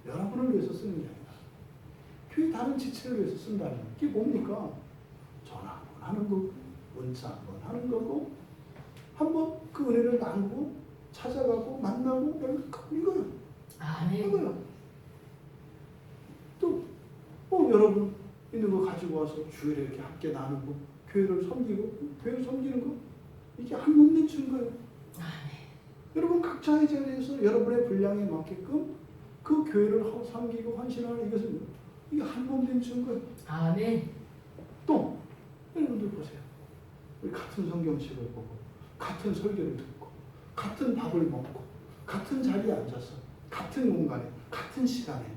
여러분을 위해서 쓰는 게 아니라 교회 다른 지체를 위해서 쓴다는 게 뭡니까? 전화 한번 하는 거고 문자 한번 하는 거고 한번 그 은혜를 나누고 찾아가고 만나고 이거요. 아멘. 이거요. 또 여러분 있는 거 가지고 와서 주일에 이렇게 함께 나누고 교회를 섬기고 교회를 섬기는 거 이게 한몸된 증거예요. 아멘. 여러분 각자의 자리에서 여러분의 분량에 맞게끔 그 교회를 섬기고 헌신하는 이것은 이게 한몸된 증거예요. 아멘. 또 여러분들 보세요. 우리 같은 성경책을 보고 같은 설교를 듣고 같은 밥을 먹고 같은 자리에 앉아서 같은 공간에 같은 시간에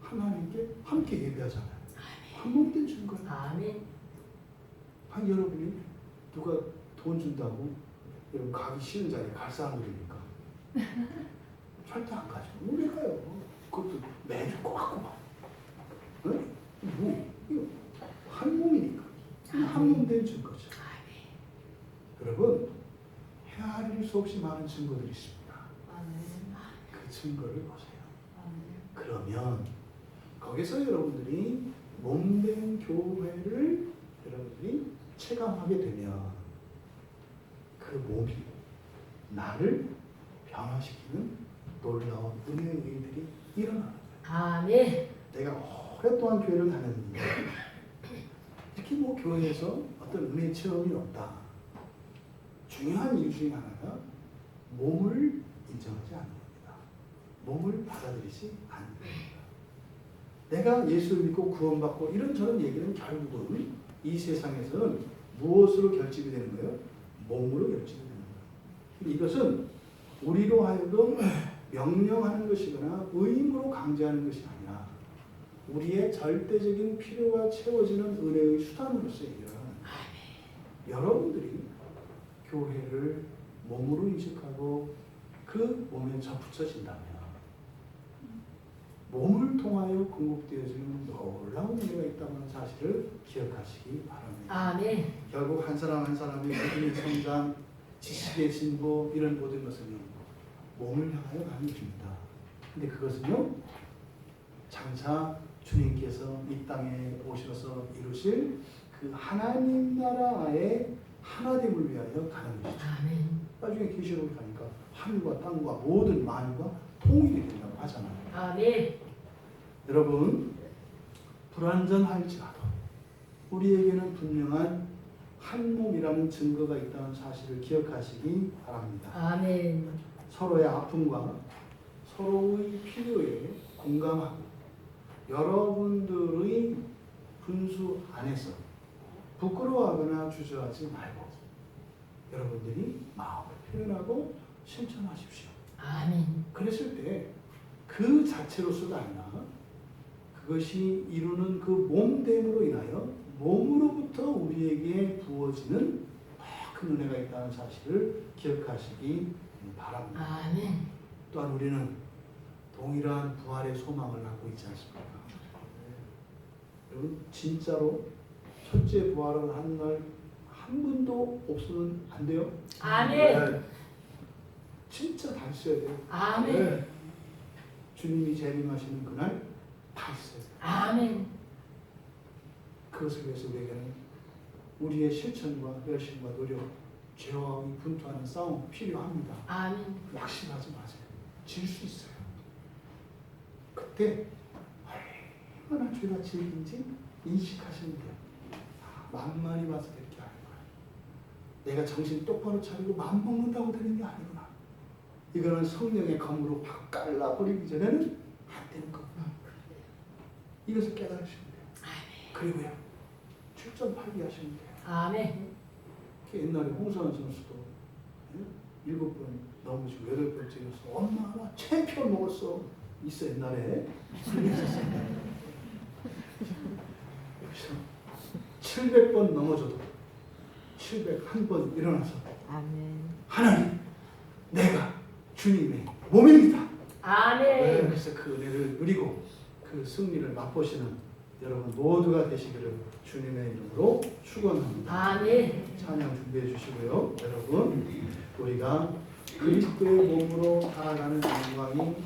하나님께 함께 예배하잖아요. 한몸된 증거예요. 아멘. 여러분이 누가 돈 준다고 여러분 가기 싫은 자리에 갈 사람들입니까? 절대 안 가죠. 왜 가요? 그것도 매주 꼬박꼬박. 네? 이거 한 몸이니까. 한 몸 된 증거죠. 여러분 헤아릴 수 없이 많은 증거들이 있습니다. 그 증거를 보세요. 그러면 거기서 여러분들이 몸된 교회를 여러분들이 체감하게 되면 그 몸이 나를 변화시키는 놀라운 은혜의 일들이 일어나는 거예요. 아멘. 내가 오랫동안 교회를 다녔는데 특히 뭐 교회에서 어떤 은혜 체험이 없다. 중요한 이유 중에 하나가 몸을 인정하지 않는 겁니다. 몸을 받아들이지 않는 겁니다. 내가 예수를 믿고 구원받고 이런저런 얘기는 결국은 이 세상에서는 무엇으로 결집이 되는 거예요? 몸으로 결집이 되는 거예요. 이것은 우리로 하여금 명령하는 것이거나 의무로 강제하는 것이 아니라 우리의 절대적인 필요가 채워지는 은혜의 수단으로서 일어나는 거예요. 여러분들이 교회를 몸으로 인식하고 그 몸에 접붙여진다면 몸을 통하여 공급되어지는 놀라운 은혜가 있다는 사실을 기억하시기 바랍니다. 아멘. 결국 한 사람 한 사람의 믿음의 성장, 지식의 진보 이런 모든 것은요 몸을 향하여 가는 것입니다. 근데 그것은요 장차 주님께서 이 땅에 오셔서 이루실 그 하나님 나라의 하나됨을 위하여 가는 것이죠. 아멘. 나중에 계시록에 가니까 하늘과 땅과 모든 만유가 통일이 된다고 하잖아요. 아멘. 여러분 불완전할지라도 우리에게는 분명한 한 몸이라는 증거가 있다는 사실을 기억하시기 바랍니다. 아멘. 서로의 아픔과 서로의 필요에 공감하고 여러분들의 분수 안에서 부끄러워하거나 주저하지 말고 여러분들이 마음을 표현하고 실천하십시오. 아멘. 그랬을 때 그 자체로서가 아니라 그것이 이루는 그 몸됨으로 인하여 몸으로부터 우리에게 부어지는 더 큰 은혜가 있다는 사실을 기억하시기 바랍니다. 아멘. 또한 우리는 동일한 부활의 소망을 갖고 있지 않습니까? 여러분 진짜로 첫째 부활을 한 날 한 분도 없으면 안 돼요? 아멘. 네. 진짜 다 있어야 돼요. 아멘. 네. 주님이 재림하시는 그날 다 있어요. 아멘. 그것을 위해서 우리에게는 우리의 실천과 열심과 노력, 죄와 분투하는 싸움 필요합니다. 아멘. 낙심하지 마세요. 질 수 있어요. 그때 얼마나 죄가 질긴지 인식하시면 돼요. 만만히 봐서 될 게 아니구나. 내가 정신 똑바로 차리고 마음 먹는다고 되는 게 아니구나. 이거는 성령의 검으로 확 갈라버리기 전에는 안 되는 거구나. 이것을 깨달으시면 돼요. 그리고요. 출전팔기 하시면 돼요. 아멘. 옛날에 홍성환 선수도 7번 넘어지고 8번째였어. 엄마나 챔피언 먹었어. 있어 옛날에. 그래서 700번 넘어져도 701번 일어나서 아멘. 하나님 내가 주님의 몸입니다. 아멘. 그래서 그 은혜를 누리고 그 승리를 맛보시는 여러분 모두가 되시기를 주님의 이름으로 축원합니다. 아멘. 찬양 준비해 주시고요. 여러분 우리가 그리스도의 몸으로 살아가는 영광이